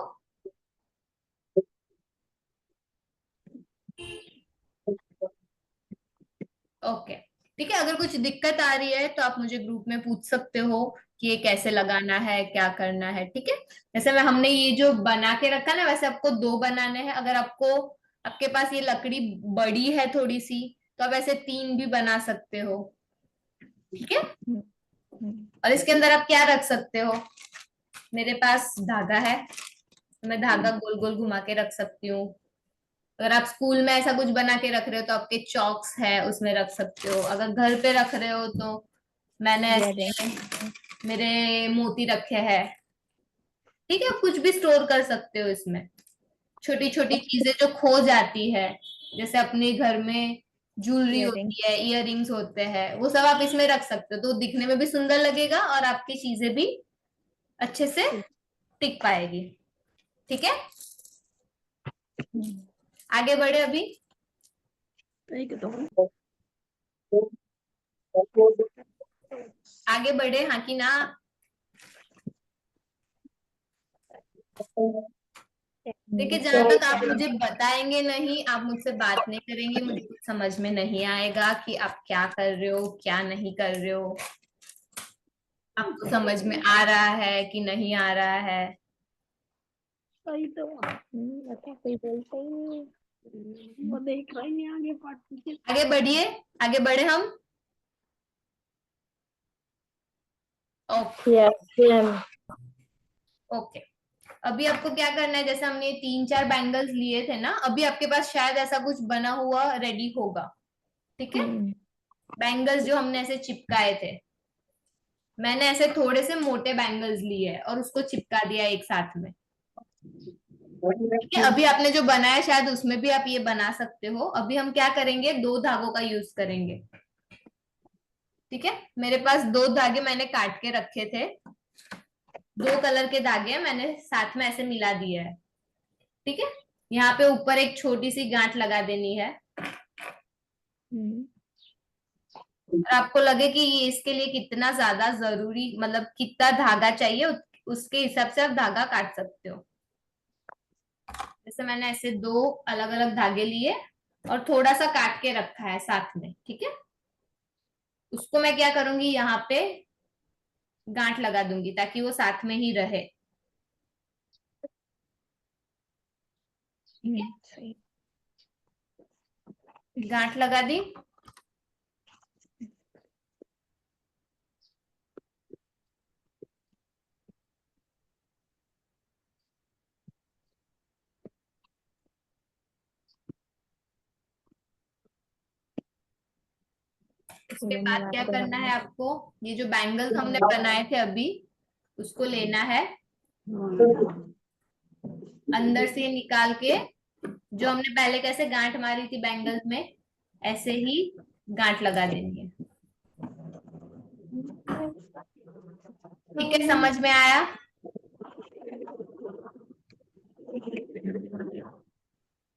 ओके, ठीक है। अगर कुछ दिक्कत आ रही है तो आप मुझे ग्रुप में पूछ सकते हो कि ये कैसे लगाना है, क्या करना है। ठीक है, जैसे मैं हमने ये जो बना के रखा ना, वैसे आपको दो बनाने हैं। अगर आपके पास ये लकड़ी बड़ी है थोड़ी सी, तो आप ऐसे तीन भी बना सकते हो। ठीक है, और इसके अंदर आप क्या रख सकते हो, मेरे पास धागा है, मैं धागा गोल गोल घुमा के रख सकती हूँ। अगर आप स्कूल में ऐसा कुछ बना के रख रहे हो तो आपके चॉक्स है उसमें रख सकते हो। अगर घर पे रख रहे हो तो मैंने ऐसे मेरे मोती रखे हैं। ठीक है, आप कुछ भी स्टोर कर सकते हो इसमें। छोटी छोटी चीजें जो खो जाती है, जैसे अपने घर में ज्वेलरी होती है, इयररिंग्स होते हैं, वो सब आप इसमें रख सकते हो। तो दिखने में भी सुंदर लगेगा और आपकी चीजें भी अच्छे से टिक पाएगी। ठीक है, आगे बढ़े अभी। आगे बढ़े, हाँ कि ना? देखिए, जहां तक आप मुझे बताएंगे नहीं, आप मुझसे बात नहीं करेंगे, मुझे कुछ समझ में नहीं आएगा कि आप क्या कर रहे हो क्या नहीं कर रहे हो। आपको समझ में आ रहा है कि नहीं आ रहा है? सही तो अच्छा, कोई बोलता ही नहीं। वो देख रहा ही नहीं आगे पार्ट। आगे बढ़िए, आगे बढ़े हम। Okay, okay. अभी आपको क्या करना है, जैसे हमने तीन चार बैंगल्स लिए थे ना, अभी आपके पास शायद ऐसा कुछ बना हुआ रेडी होगा। ठीक है, बैंगल्स जो हमने ऐसे चिपकाए थे, मैंने ऐसे थोड़े से मोटे बैंगल्स लिए और उसको चिपका दिया एक साथ में। ठीक है, अभी आपने जो बनाया शायद उसमें भी आप ये बना सकते हो। अभी हम क्या करेंगे, 2 धागों का यूज करेंगे। ठीक है, मेरे पास 2 धागे मैंने काट के रखे थे, 2 कलर के धागे मैंने साथ में ऐसे मिला दिया है। ठीक है, यहाँ पे ऊपर एक छोटी सी गांठ लगा देनी है। और आपको लगे कि ये इसके लिए कितना ज्यादा जरूरी, मतलब कितना धागा चाहिए, उसके हिसाब से आप धागा काट सकते हो। जैसे मैंने ऐसे 2 अलग अलग धागे लिए और थोड़ा सा काट के रखा है साथ में। ठीक है, उसको मैं क्या करूंगी, यहाँ पे गांठ लगा दूंगी ताकि वो साथ में ही रहे। सही। गांठ लगा दी। उसके बाद क्या करना है आपको, ये जो बैंगल्स हमने बनाए थे अभी, उसको लेना है, अंदर से निकाल के, जो हमने पहले कैसे गांठ मारी थी बैंगल्स में, ऐसे ही गांठ लगा देनी है। ठीक है, समझ में आया?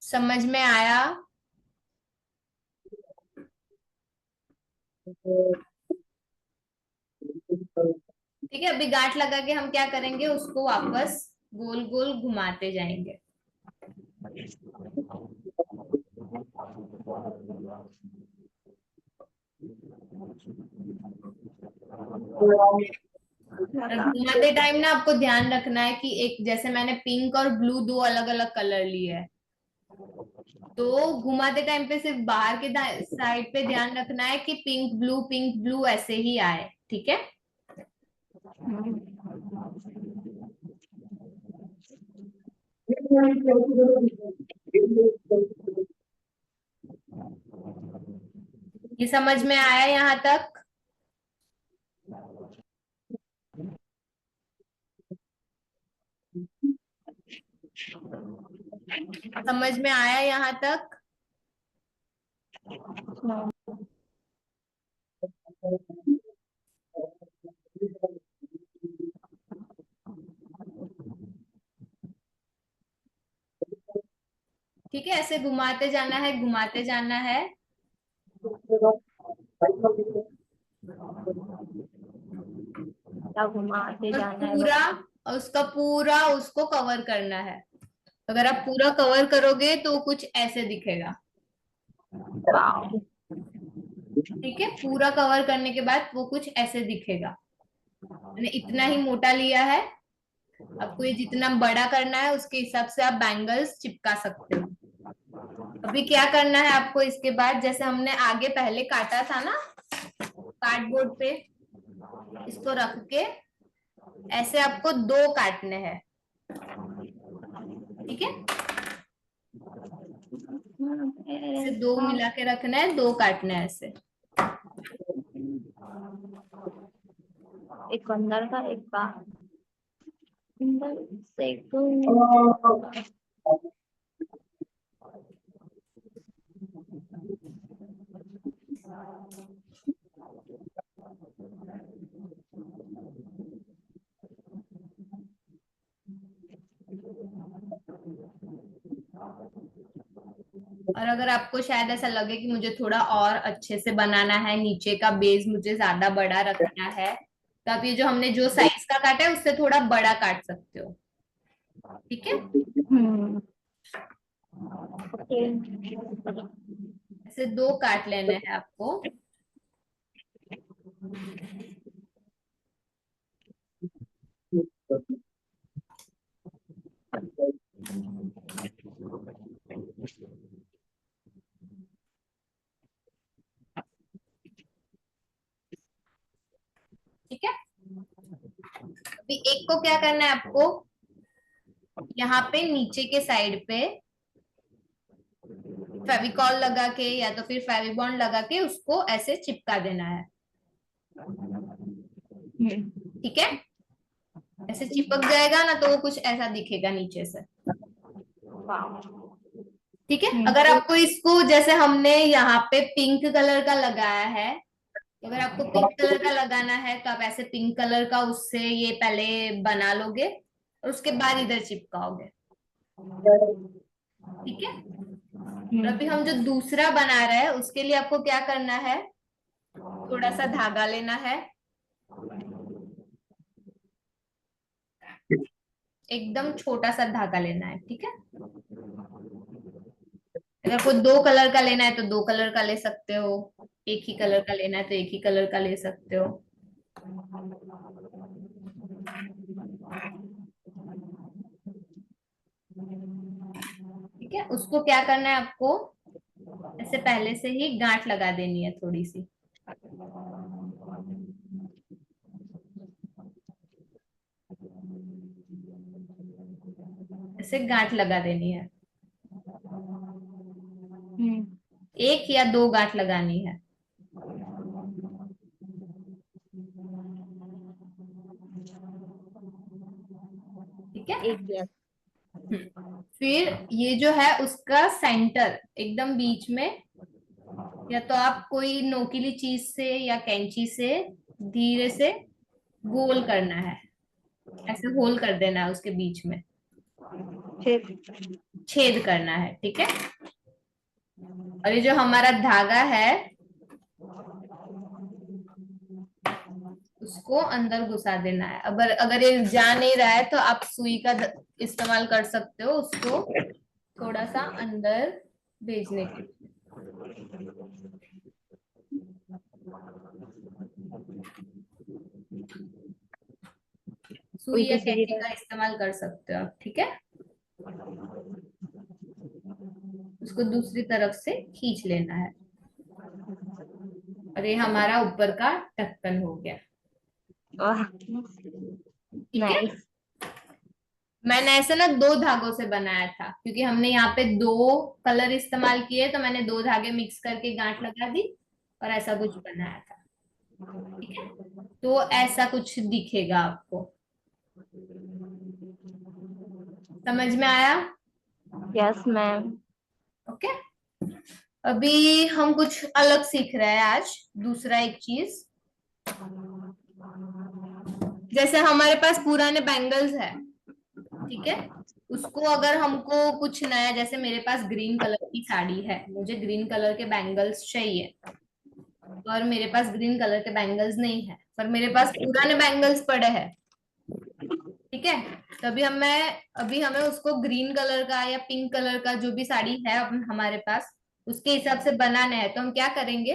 समझ में आया? ठीक है, अभी गांठ लगा के हम क्या करेंगे, उसको वापस गोल गोल घुमाते जाएंगे। घुमाते टाइम ना आपको ध्यान रखना है कि एक, जैसे मैंने पिंक और ब्लू 2 अलग अलग कलर लिए है, तो घुमाते टाइम पे सिर्फ बाहर के साइड पे ध्यान रखना है कि पिंक ब्लू ऐसे ही आए। ठीक है, ये समझ में आया यहाँ तक? समझ में आया यहाँ तक? ठीक है, ऐसे घुमाते जाना है, घुमाते जाना है। घुमाते और जाना है। पूरा, उसका पूरा उसको कवर करना है। अगर आप पूरा कवर करोगे तो कुछ ऐसे दिखेगा। ठीक है, पूरा कवर करने के बाद वो कुछ ऐसे दिखेगा। मैंने इतना ही मोटा लिया है, आपको ये जितना बड़ा करना है उसके हिसाब से आप बैंगल्स चिपका सकते हो। अभी क्या करना है आपको, इसके बाद जैसे हमने आगे पहले काटा था ना कार्डबोर्ड पे, इसको रख के ऐसे आपको 2 काटने हैं। ठीक है, ऐसे 2 मिला के रखना है, 2 काटने हैं ऐसे। एक अंदर का, एक बाहर। अंदर से और अगर आपको शायद ऐसा लगे कि मुझे थोड़ा और अच्छे से बनाना है, नीचे का बेस मुझे ज्यादा बड़ा रखना है, तो आप ये जो हमने जो साइज का काटा है उससे थोड़ा बड़ा काट सकते हो। ठीक है, ऐसे 2 काट लेने हैं आपको। ठीक है, अभी एक को क्या करना है आपको, यहाँ पे नीचे के साइड पे फेविकॉल लगा के या तो फिर फेविबॉन्ड लगा के उसको ऐसे चिपका देना है। ठीक है, ऐसे चिपक जाएगा ना तो वो कुछ ऐसा दिखेगा नीचे से। ठीक है। अगर आपको इसको जैसे हमने यहाँ पे पिंक कलर का लगाया है, तो अगर आपको पिंक कलर का लगाना है तो आप ऐसे पिंक कलर का उससे ये पहले बना लोगे और उसके बाद इधर चिपकाओगे। ठीक है। और अभी हम जो दूसरा बना रहे हैं उसके लिए आपको क्या करना है, थोड़ा सा धागा लेना है, एकदम छोटा सा धागा लेना है। ठीक है। अगर कोई 2 कलर का लेना है तो 2 कलर का ले सकते हो, एक ही कलर का लेना है तो एक ही कलर का ले सकते हो। ठीक है। उसको क्या करना है आपको, ऐसे पहले से ही गांठ लगा देनी है थोड़ी सी। ऐसे गांठ लगा देनी है, एक या 2 गांठ लगानी है। ठीक है। एक गैस। फिर ये जो है उसका सेंटर एकदम बीच में, या तो आप कोई नोकीली चीज से या कैंची से धीरे से गोल करना है, ऐसे होल कर देना है उसके बीच में, छेद करना है। ठीक है। और ये जो हमारा धागा है उसको अंदर घुसा देना है। अगर अगर ये जा नहीं रहा है तो आप सुई का इस्तेमाल कर सकते हो उसको थोड़ा सा अंदर भेजने के लिए। सुई या कैंची का इस्तेमाल कर सकते हो आप। ठीक है। उसको दूसरी तरफ से खींच लेना है और ये हमारा ऊपर का ढक्कन हो गया। ठीक है। मैंने ऐसे ना 2 धागों से बनाया था क्योंकि हमने यहाँ पे 2 कलर इस्तेमाल किए, तो मैंने 2 धागे मिक्स करके गांठ लगा दी और ऐसा कुछ बनाया था। ठीक है। तो ऐसा कुछ दिखेगा आपको। समझ में आया? Yes ma'am. ओके। अभी हम कुछ अलग सीख रहे हैं आज, दूसरा एक चीज। जैसे हमारे पास पुराने बैंगल्स है, ठीक है, उसको अगर हमको कुछ नया, जैसे मेरे पास ग्रीन कलर की साड़ी है, मुझे ग्रीन कलर के बैंगल्स चाहिए, और मेरे पास ग्रीन कलर के बैंगल्स नहीं है, पर मेरे पास पुराने बैंगल्स पड़े हैं। ठीक है। तो अभी हमें उसको ग्रीन कलर का या पिंक कलर का जो भी साड़ी है हमारे पास, उसके हिसाब से बनाना है। तो हम क्या करेंगे,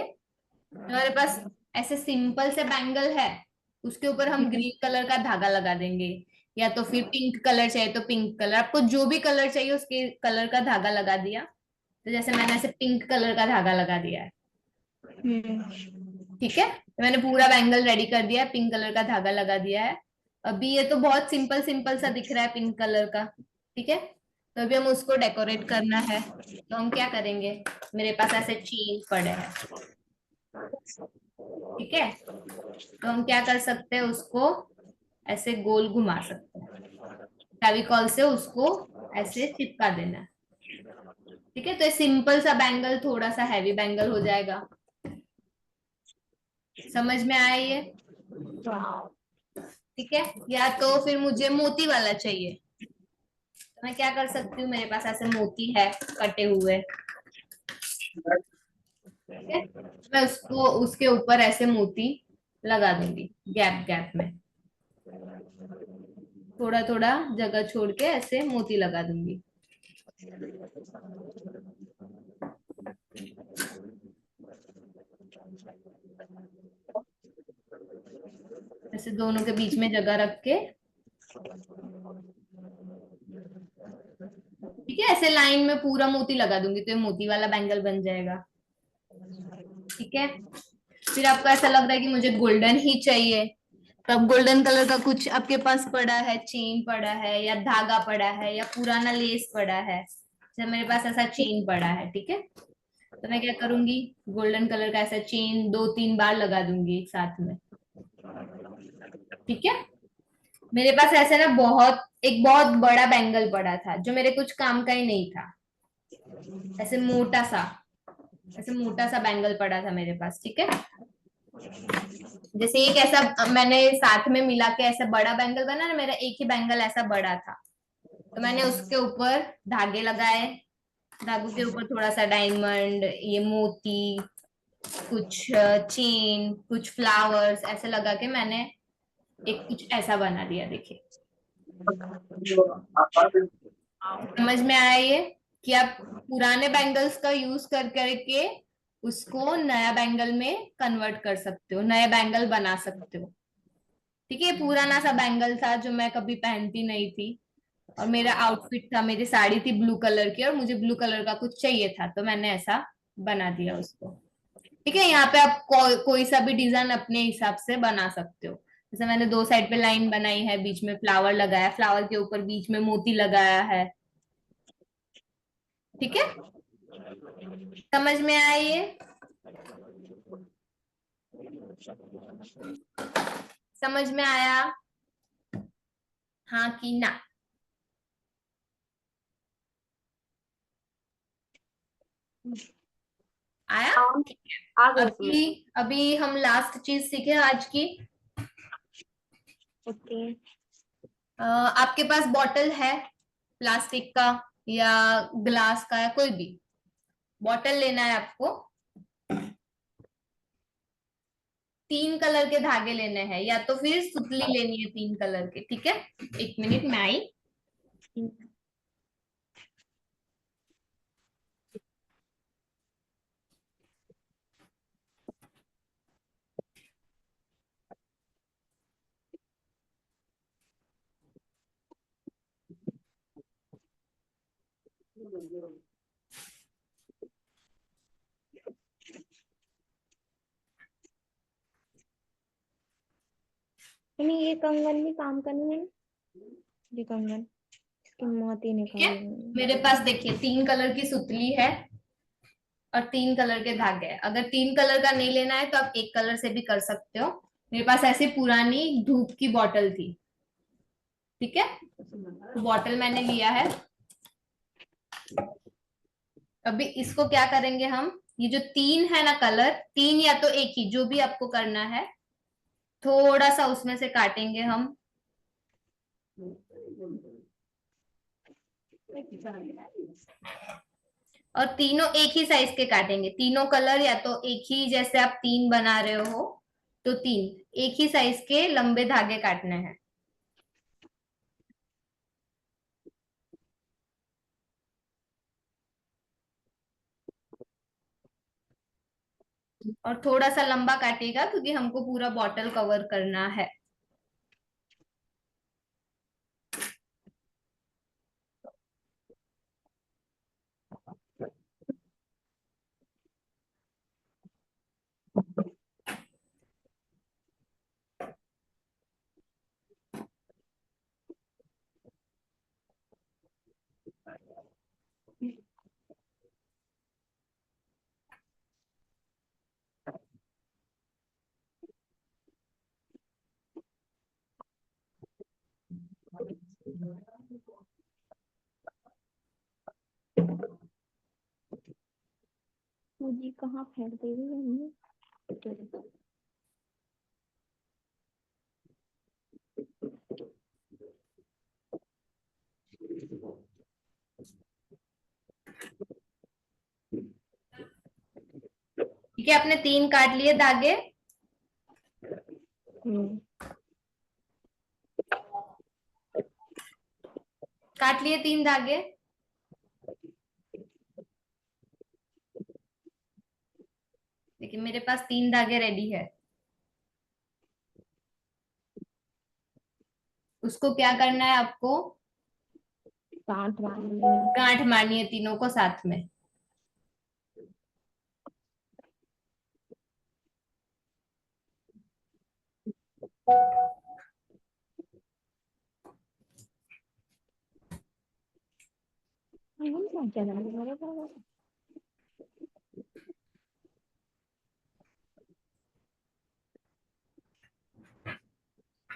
हमारे पास ऐसे सिंपल से बैंगल है, उसके ऊपर हम ग्रीन कलर का धागा लगा देंगे, या तो फिर पिंक कलर चाहिए तो पिंक कलर, आपको जो भी कलर चाहिए उसके कलर का धागा लगा दिया। तो जैसे मैंने ऐसे पिंक कलर का धागा लगा दिया है। ठीक है। तो मैंने पूरा बैंगल रेडी कर दिया है, पिंक कलर का धागा लगा दिया है। अभी ये तो बहुत सिंपल सिंपल सा दिख रहा है पिंक कलर का। ठीक है। तो अभी हम उसको डेकोरेट करना है, तो हम क्या करेंगे, मेरे पास ऐसे चेन पड़े हैं। ठीक है। तो हम क्या कर सकते हैं, उसको ऐसे गोल घुमा सकते हैं, फेविकॉल से उसको ऐसे चिपका देना है। ठीक है। तो ये सिंपल सा बैंगल थोड़ा सा हैवी बैंगल हो जाएगा। समझ में आया ये? ठीक है। या तो फिर मुझे मोती वाला चाहिए, तो मैं क्या कर सकती हूँ, मेरे पास ऐसे मोती है कटे हुए। ठीक है। मैं उसको उसके ऊपर ऐसे मोती लगा दूंगी, गैप गैप में थोड़ा थोड़ा जगह छोड़ के ऐसे मोती लगा दूंगी। ऐसे दोनों के बीच में जगह रख के, ठीक है, ऐसे लाइन में पूरा मोती लगा दूंगी, तो ये मोती वाला बैंगल बन जाएगा। ठीक है। फिर आपको ऐसा लग रहा है कि मुझे गोल्डन ही चाहिए, तब गोल्डन कलर का कुछ आपके पास पड़ा है, चेन पड़ा है या धागा पड़ा है या पुराना लेस पड़ा है, जैसे मेरे पास ऐसा चेन पड़ा है। ठीक है। तो मैं क्या करूंगी, गोल्डन कलर का ऐसा चेन 2-3 बार लगा दूंगी एक साथ में। ठीक है। मेरे पास ऐसे ना बहुत एक बहुत बड़ा बैंगल पड़ा था जो मेरे कुछ काम का ही नहीं था, ऐसे मोटा सा बैंगल पड़ा था मेरे पास, ठीक है। जैसे एक ऐसा मैंने साथ में मिला के ऐसा बड़ा बैंगल बना ना, मेरा एक ही बैंगल ऐसा बड़ा था, तो मैंने उसके ऊपर धागे लगाए, धागों के ऊपर थोड़ा सा डायमंड, ये मोती, कुछ चेन, कुछ फ्लावर्स ऐसे लगा के मैंने एक कुछ ऐसा बना दिया, देखिए। समझ में आया ये कि आप पुराने बैंगल्स का यूज कर करके उसको नया बैंगल में कन्वर्ट कर सकते हो, नया बैंगल बना सकते हो, ठीक है। ये पुराना सा बैंगल था जो मैं कभी पहनती नहीं थी, और मेरा आउटफिट था, मेरी साड़ी थी ब्लू कलर की और मुझे ब्लू कलर का कुछ चाहिए था, तो मैंने ऐसा बना दिया उसको, ठीक है। यहाँ पे आप कोई सा भी डिजाइन अपने हिसाब से बना सकते हो। जैसे मैंने दो साइड पे लाइन बनाई है, बीच में फ्लावर लगाया, फ्लावर के ऊपर बीच में मोती लगाया है, ठीक है। समझ में आया ये? समझ में आया, हाँ कि ना? आया? आ गए उसमें। अभी अभी हम लास्ट चीज सीखे आज की। ओके। आपके पास बॉटल है प्लास्टिक का या ग्लास का या कोई भी बॉटल लेना है आपको, 3 कलर के धागे लेने हैं या तो फिर सुतली लेनी है 3 कलर के, ठीक है। 1 मिनट में आई। नहीं, ये कंगन भी काम करनी है। ये कंगन इसकी मोती ठीक है, निकालनी है। मेरे पास देखिए 3 कलर की सुतली है और 3 कलर के धागे हैं। अगर 3 कलर का नहीं लेना है तो आप 1 कलर से भी कर सकते हो। मेरे पास ऐसी पुरानी धूप की बोतल थी, ठीक है, तो बॉटल मैंने लिया है। अभी इसको क्या करेंगे हम, ये जो 3 है ना कलर, 3 या तो एक ही, जो भी आपको करना है, थोड़ा सा उसमें से काटेंगे हम, और तीनों एक ही साइज के काटेंगे। तीनों कलर या तो एक ही, जैसे आप 3 बना रहे हो तो 3 एक ही साइज के लंबे धागे काटने हैं। और थोड़ा सा लंबा काटिएगा क्योंकि हमको पूरा बॉटल कवर करना है। सूजी कहाँ फेंक दे रही है मम्मी? ठीक है, आपने 3 काट लिए धागे। काट लिए 3 धागे। देखिए मेरे पास 3 धागे रेडी है। उसको क्या करना है आपको, गांठ मारनी है। गांठ मारनी है तीनों को साथ में। हम क्या चला मेरे पास।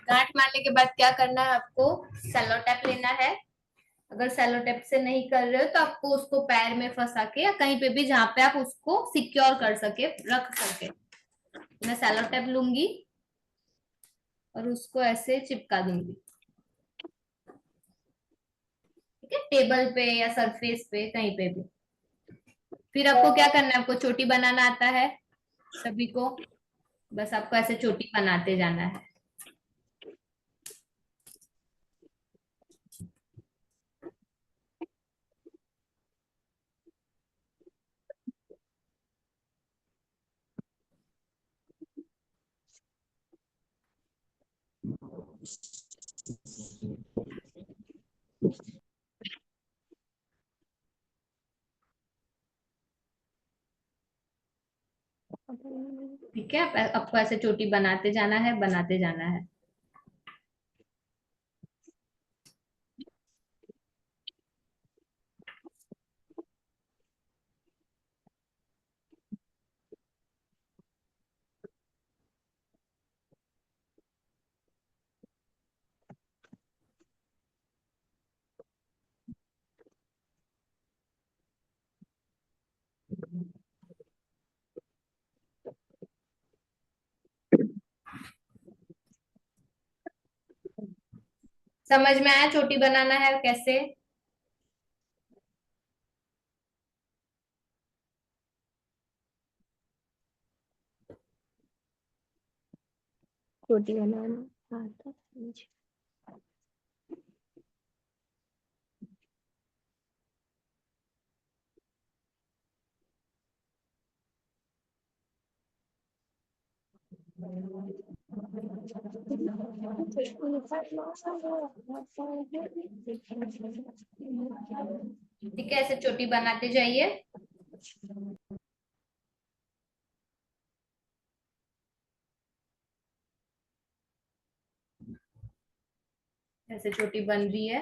गांठ गांठ मारने के बाद क्या करना है आपको, सेलो टेप लेना है। अगर सेलो टेप से नहीं कर रहे हो तो आपको उसको पैर में फंसा के या कहीं पे भी जहां पे आप उसको सिक्योर कर सके, रख सके। मैं सेलो टेप लूंगी और उसको ऐसे चिपका दूंगी, ठीक है, टेबल पे या सरफेस पे कहीं पे भी। फिर आपको क्या करना है, आपको चोटी बनाना आता है सभी को, बस आपको ऐसे चोटी बनाते जाना है। ठीक है, आपको ऐसे चोटी बनाते जाना है, बनाते जाना है। समझ में आया चोटी बनाना है कैसे? रोटी बनाना आता है मुझे। ठीक है, ऐसे चोटी बनाते जाइए। ऐसे चोटी बन रही है,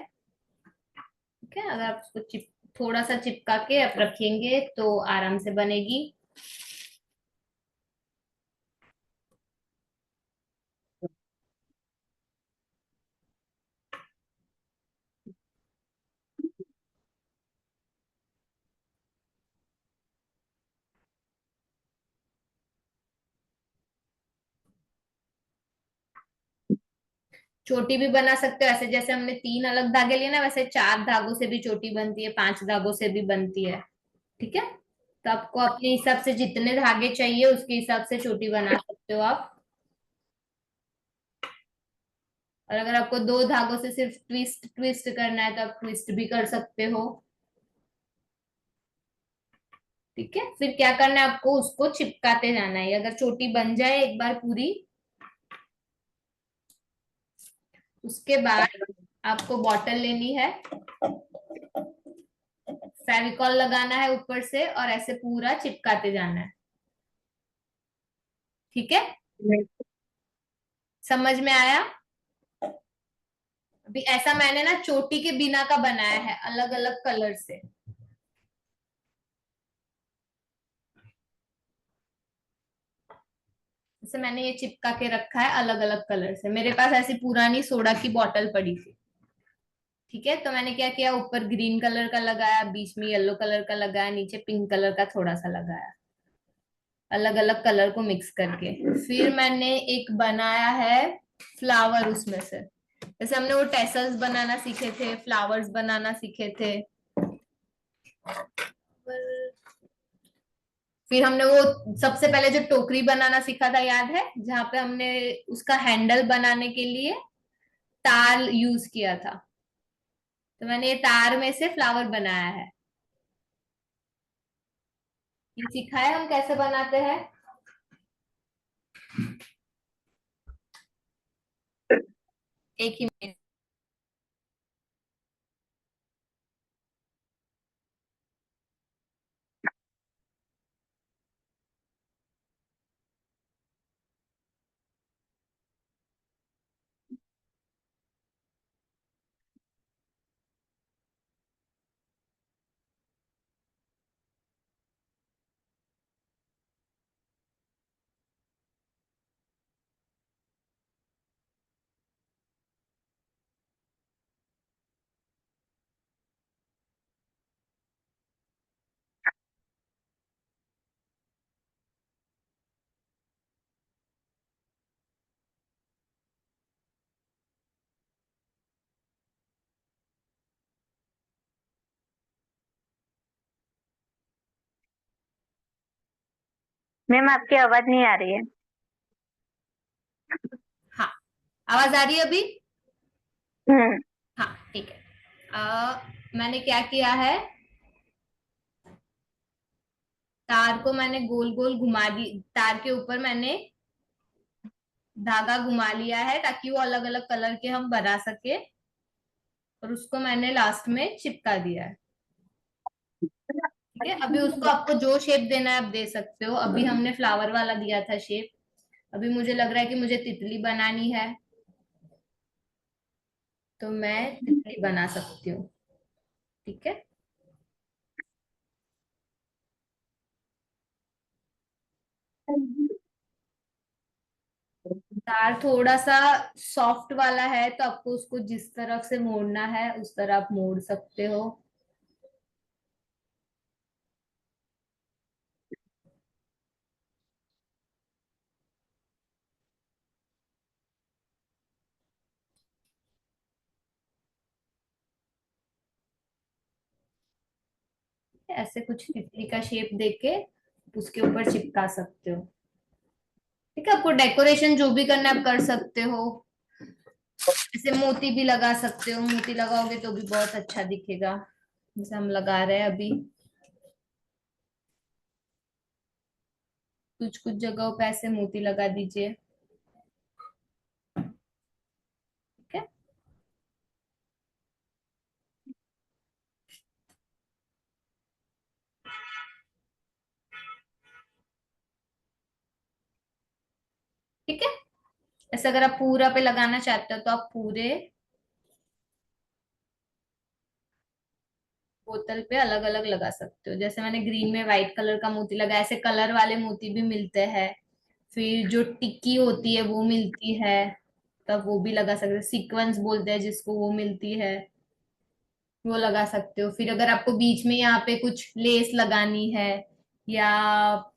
ठीक है। अगर आप उसको थोड़ा सा चिपका के आप रखेंगे तो आराम से बनेगी। चोटी भी बना सकते हो ऐसे, जैसे हमने 3 अलग धागे लिए ना, वैसे 4 धागों से भी चोटी बनती है, 5 धागों से भी बनती है, ठीक है। तो आपको अपने हिसाब से जितने धागे चाहिए उसके हिसाब से चोटी बना सकते हो आप। और अगर आपको 2 धागों से सिर्फ ट्विस्ट ट्विस्ट करना है तो आप ट्विस्ट भी कर सकते हो, ठीक है। फिर क्या करना है, आपको उसको चिपकाते जाना है। अगर चोटी बन जाए एक बार पूरी, उसके बाद आपको बॉटल लेनी है, फेविकॉल लगाना है ऊपर से और ऐसे पूरा चिपकाते जाना है, ठीक है। समझ में आया? अभी ऐसा मैंने ना चोटी के बिना का बनाया है, अलग अलग कलर से। जैसे मैंने ये चिपका के रखा है अलग अलग कलर से। मेरे पास ऐसी पुरानी सोडा की बोतल पड़ी थी, ठीक है। तो मैंने क्या किया, ऊपर ग्रीन कलर का लगाया, बीच में येलो कलर का लगाया, नीचे पिंक कलर का थोड़ा सा लगाया, अलग अलग कलर को मिक्स करके। फिर मैंने एक बनाया है फ्लावर उसमें से। जैसे हमने वो टेसल्स बनाना सीखे थे, फ्लावर्स बनाना सीखे थे। फिर हमने वो सबसे पहले जो टोकरी बनाना सीखा था, याद है, जहां पे हमने उसका हैंडल बनाने के लिए तार यूज किया था। तो मैंने ये तार में से फ्लावर बनाया है। ये सीखा है हम कैसे बनाते हैं। एक ही मिनट। मैम आपकी आवाज नहीं आ रही है। हाँ, आवाज आ रही है अभी? हम्म। हाँ ठीक है। मैंने क्या किया है, तार को मैंने गोल गोल घुमा दी, तार के ऊपर मैंने धागा घुमा लिया है ताकि वो अलग अलग कलर के हम बना सके, और उसको मैंने लास्ट में चिपका दिया है। ठीक है, अभी उसको आपको जो शेप देना है आप दे सकते हो। अभी हमने फ्लावर वाला दिया था शेप, अभी मुझे लग रहा है कि मुझे तितली बनानी है, तो मैं तितली बना सकती हूँ। ठीक है, तार थोड़ा सा सॉफ्ट वाला है तो आपको उसको जिस तरफ से मोड़ना है उस तरह आप मोड़ सकते हो। ऐसे कुछ तितली का शेप देके उसके ऊपर चिपका सकते हो। ठीक है, आपको डेकोरेशन जो भी करना है आप कर सकते हो। जैसे मोती भी लगा सकते हो, मोती लगाओगे तो भी बहुत अच्छा दिखेगा, जैसे हम लगा रहे हैं अभी। कुछ कुछ जगहों पे ऐसे मोती लगा दीजिए। ठीक है, ठीक है। ऐसे अगर आप पूरा पे लगाना चाहते हो तो आप पूरे बोतल पे अलग अलग लगा सकते हो। जैसे मैंने ग्रीन में व्हाइट कलर का मोती लगा, ऐसे कलर वाले मोती भी मिलते हैं। फिर जो टिक्की होती है वो मिलती है, तब वो भी लगा सकते हो। सीक्वेंस बोलते हैं जिसको, वो मिलती है, वो लगा सकते हो। फिर अगर आपको बीच में यहाँ पे कुछ लेस लगानी है, या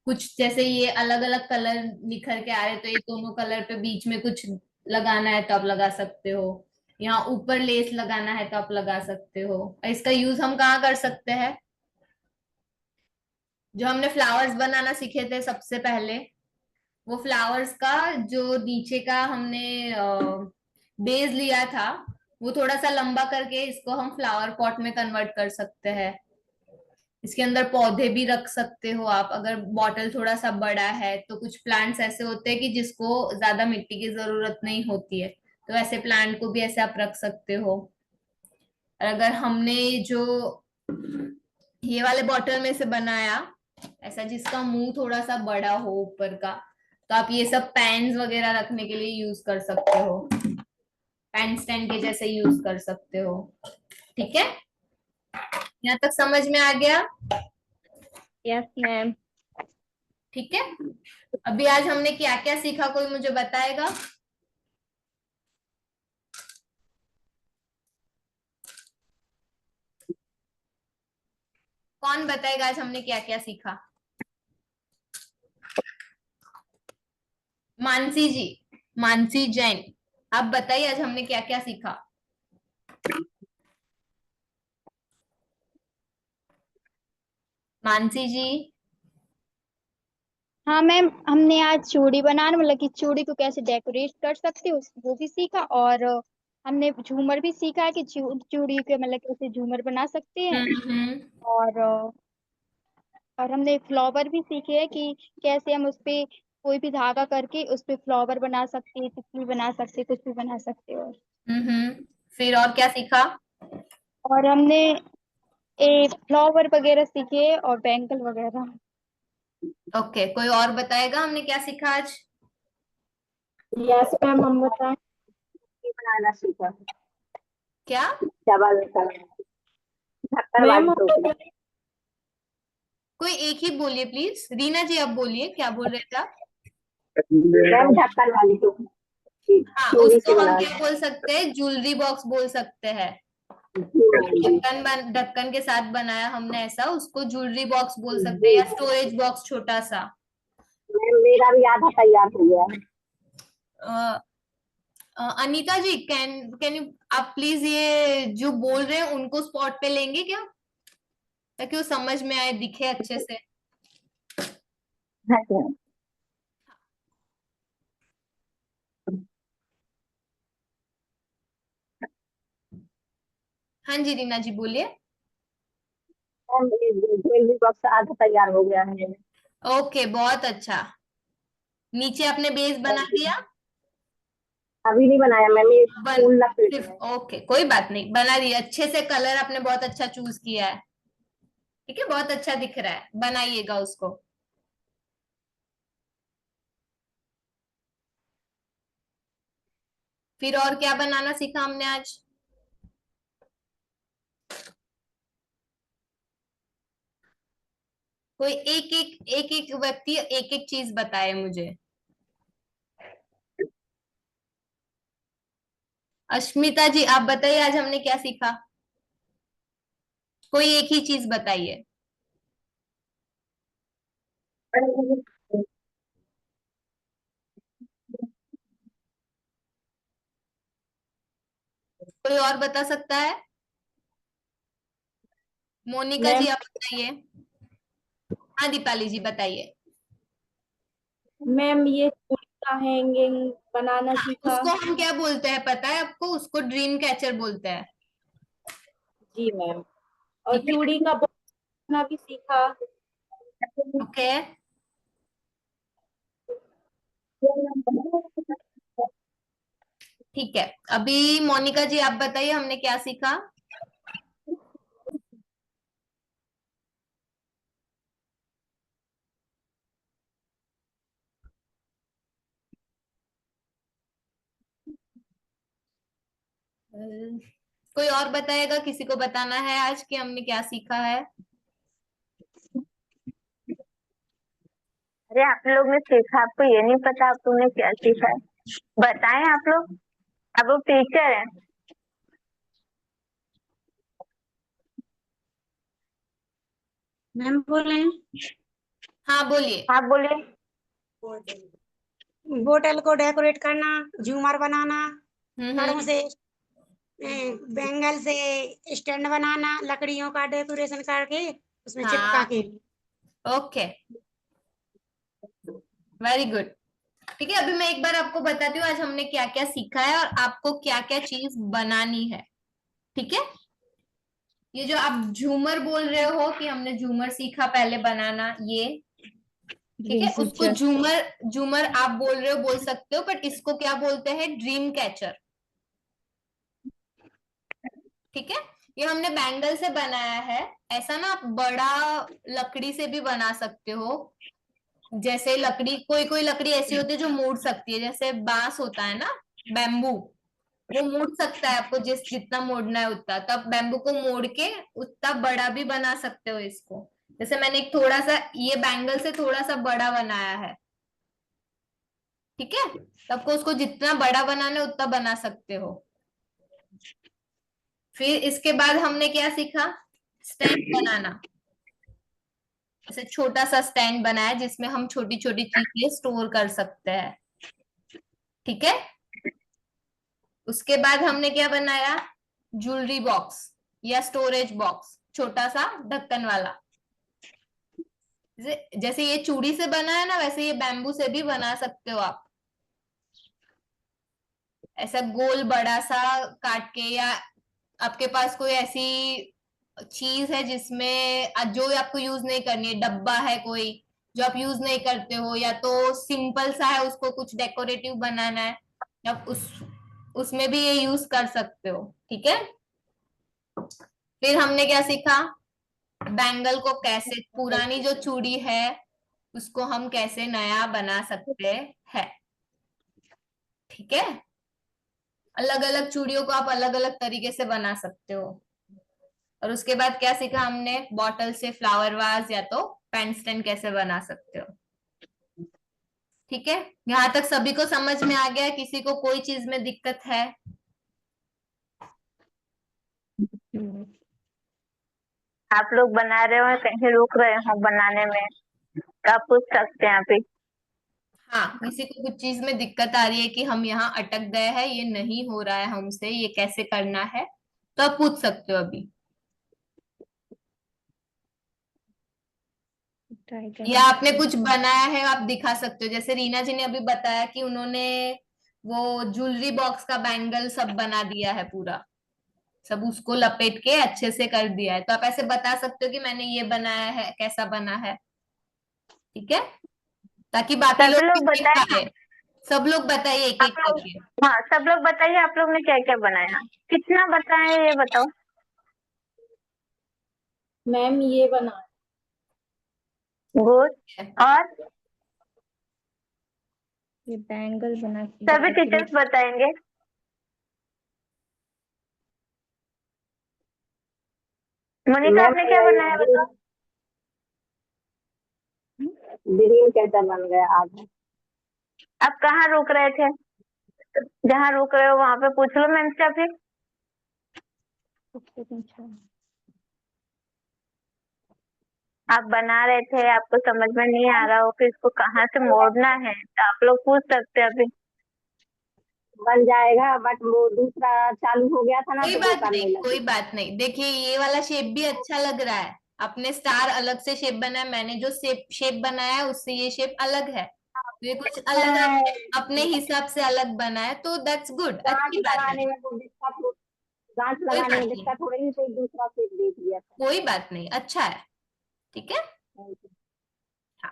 कुछ जैसे ये अलग अलग कलर निखर के आ रहे तो ये दोनों कलर पे बीच में कुछ लगाना है तो आप लगा सकते हो। यहाँ ऊपर लेस लगाना है तो आप लगा सकते हो। इसका यूज हम कहाँ कर सकते हैं, जो हमने फ्लावर्स बनाना सीखे थे सबसे पहले, वो फ्लावर्स का जो नीचे का हमने बेस लिया था, वो थोड़ा सा लंबा करके इसको हम फ्लावर पॉट में कन्वर्ट कर सकते हैं। इसके अंदर पौधे भी रख सकते हो आप। अगर बॉटल थोड़ा सा बड़ा है तो कुछ प्लांट्स ऐसे होते हैं कि जिसको ज्यादा मिट्टी की जरूरत नहीं होती है, तो ऐसे प्लांट को भी ऐसे आप रख सकते हो। और अगर हमने जो ये वाले बॉटल में से बनाया ऐसा जिसका मुंह थोड़ा सा बड़ा हो ऊपर का, तो आप ये सब पेन्स वगैरह रखने के लिए यूज कर सकते हो, पेन स्टैंड के जैसे यूज कर सकते हो। ठीक है, यहाँ तक समझ में आ गया? Yes ma'am. ठीक है, अभी आज हमने क्या क्या सीखा, कोई मुझे बताएगा? कौन बताएगा आज हमने क्या क्या सीखा? मानसी जी, मानसी जैन, आप बताइए आज हमने क्या क्या सीखा। मानसी जी। हाँ मैम, हमने आज चूड़ी बनाना मतलब कि चूड़ी को कैसे डेकोरेट कर सकते हो वो भी सीखा, और हमने झूमर भी सीखा है कि चूड़ी के मतलब कैसे झूमर बना सकते हैं। हम्म। और हमने फ्लावर भी सीखे हैं कि कैसे हम उस पे कोई भी धागा करके उस पे फ्लावर बना सकते हैं, तितली बना सकते हैं, कुछ भी बना सकते हो। फिर और क्या सीखा? और हमने ए फ्लावर वगैरह सीखे और बैंगल वगैरह। ओके, कोई और बताएगा हमने क्या सीखा आज? यस मैम, हम बताएं। बनाना सीखा। क्या? डबल ढक्कन मैम वाली टोपी। कोई एक ही बोलिए प्लीज। रीना जी आप बोलिए, क्या बोल रहे थे आप? मैम ढक्कन वाली टोपी हाँ, चूड़ी उसको से हम बनाना। क्या बोल सकते हैं, ज्वेलरी बॉक्स बोल सकते हैं। जी। ढक्कन के साथ बनाया हमने ऐसा, उसको ज्वेलरी बॉक्स बोल सकते हैं, या स्टोरेज बॉक्स छोटा सा। मैम मेरा भी आधा तैयार हो गया है। अ, अनीता जी, कैन यू आप प्लीज ये जो बोल रहे हैं उनको स्पॉट पे लेंगे क्या, ताकि वो समझ में आए, दिखे अच्छे से। हाँ जी मैम। हाँ जी रीना जी बोलिए। मैम, ये ज्वेलरी बॉक्स आधा तैयार हो गया है। ओके बहुत अच्छा। नीचे आपने बेस बना दिया? अभी नहीं बनाया मैम, ये बन फूल लपेट सिर्फ है। ओके कोई बात नहीं, बना दिया अच्छे से। कलर आपने बहुत अच्छा चूज किया है। ठीक है बहुत अच्छा दिख रहा है, बनाइएगा उसको। फिर और क्या बनाना सीखा हमने आज? कोई एक व्यक्ति एक एक चीज बताए मुझे। अश्मिता जी आप बताइए आज हमने क्या सीखा? कोई एक ही चीज बताइए। कोई और बता सकता है? मोनिका मैम जी आप बताइए। हाँ दीपाली जी बताइए। मैम ये चूड़ी का हैंगिंग बनाना हाँ सीखा। उसको हम क्या बोलते हैं पता है आपको? उसको ड्रीम कैचर बोलते हैं। जी मैम। और ठीक है चूड़ी का बॉक्स बनाना भी सीखा। ओके। ठीक है अभी मोनिका जी आप बताइए हमने क्या सीखा? कोई और बताएगा? किसी को बताना है आज कि हमने क्या सीखा है? अरे आप लोग ने सीखा, आपको ये नहीं पता आप लोगों ने क्या सीखा है? बताएं आप लोग, आप लोग टीचर हैं। मैम बोले हाँ बोलिए। आप बोलिए। बोतल को डेकोरेट करना, झूमर बनाना, कड़ों हम्म। से बैंगल से स्टैंड बनाना, लकड़ियों का डेकोरेशन करके उसमें चिपका हाँ के। Okay very good. ठीक है अभी मैं एक बार आपको बताती हूँ आज हमने क्या क्या सीखा है और आपको क्या क्या चीज बनानी है। ठीक है ये जो आप झूमर बोल रहे हो कि हमने झूमर सीखा पहले बनाना, ये ठीक है उसको झूमर झूमर आप बोल रहे हो, बोल सकते हो, बट इसको क्या बोलते हैं? Dream catcher. ठीक है ये हमने बैंगल से बनाया है। ऐसा ना आप बड़ा लकड़ी से भी बना सकते हो। जैसे लकड़ी, कोई कोई लकड़ी ऐसी होती है जो मोड़ सकती है, जैसे बांस होता है ना, बैम्बू, वो मोड़ सकता है। आपको जितना मोड़ना है उतना, तब बैम्बू को मोड़ के उतना बड़ा भी बना सकते हो इसको। जैसे मैंने एक थोड़ा सा ये बैंगल से थोड़ा सा बड़ा बनाया है। ठीक है तो आपको उसको जितना बड़ा बनाना है उतना बना सकते हो। फिर इसके बाद हमने क्या सीखा? स्टैंड बनाना। जैसे छोटा सा स्टैंड बनाया जिसमें हम छोटी छोटी चीजें स्टोर कर सकते हैं। ठीक है उसके बाद हमने क्या बनाया? ज्वेलरी बॉक्स या स्टोरेज बॉक्स, छोटा सा ढक्कन वाला। जैसे ये चूड़ी से बना है ना, वैसे ये बैम्बू से भी बना सकते हो आप। ऐसा गोल बड़ा सा काट के, या आपके पास कोई ऐसी चीज है जिसमें जो आपको यूज नहीं करनी है, डब्बा है कोई जो आप यूज नहीं करते हो, या तो सिंपल सा है उसको कुछ डेकोरेटिव बनाना है, आप उसमें भी ये यूज कर सकते हो। ठीक है फिर हमने क्या सीखा? बैंगल को कैसे, पुरानी जो चूड़ी है उसको हम कैसे नया बना सकते हैं। ठीक है अलग अलग चूड़ियों को आप अलग अलग तरीके से बना सकते हो। और उसके बाद क्या सीखा हमने? बॉटल से फ्लावर वाज या तो पेन स्टैंड कैसे बना सकते हो। ठीक है यहाँ तक सभी को समझ में आ गया? किसी को कोई चीज में दिक्कत है? आप लोग बना रहे हो कहीं रुक रहे हो बनाने में तो आप पूछ सकते हैं अभी। हाँ किसी को कुछ चीज में दिक्कत आ रही है कि हम यहाँ अटक गए हैं, ये नहीं हो रहा है हमसे, ये कैसे करना है, तो आप पूछ सकते हो अभी। ट्राई कर या आपने कुछ बनाया है आप दिखा सकते हो, जैसे रीना जी ने अभी बताया कि उन्होंने वो ज्वेलरी बॉक्स का बैंगल सब बना दिया है, पूरा सब उसको लपेट के अच्छे से कर दिया है, तो आप ऐसे बता सकते हो कि मैंने ये बनाया है, कैसा बना है। ठीक है, ताकि बाकी सब लोग भी लोग देख बताए। पाए। सब लोग बताइए एक एक आप लोग, करके। हाँ सब लोग बताइए आप लोग ने क्या क्या बनाया, कितना बताए ये बताओ। मैम ये बना गुड। और ये बैंगल बना सभी टीचर्स बताएंगे। मोनिका आपने क्या बनाया बताओ। ग्रीन कैसा बन गया आज। आप कहाँ रुक रहे थे, जहाँ रुक रहे हो वहां पे पूछ लो मैम से फिर। आप बना रहे थे, आपको समझ में नहीं आ रहा हो कि इसको कहाँ से मोड़ना है, तो आप लोग पूछ सकते हैं अभी। बन जाएगा, बट वो दूसरा चालू हो गया था ना, कोई तो वो बात करने नहीं, कोई लगी। बात नहीं। देखिए ये वाला शेप भी अच्छा लग रहा है, अपने स्टार अलग से शेप बनाया, मैंने जो शेप बनाया है उससे ये शेप अलग है, तो ये कुछ अलग अपने हिसाब से अलग बनाया, तो दैट्स गुड, गांठ अच्छी बात है। लगाने में वो दिक्कत, गांठ कोई लगाने बात में नहीं, दिक्कत हो रही थी, तो दूसरा सेट दे दिया था। कोई बात नहीं, अच्छा है। ठीक है, हाँ।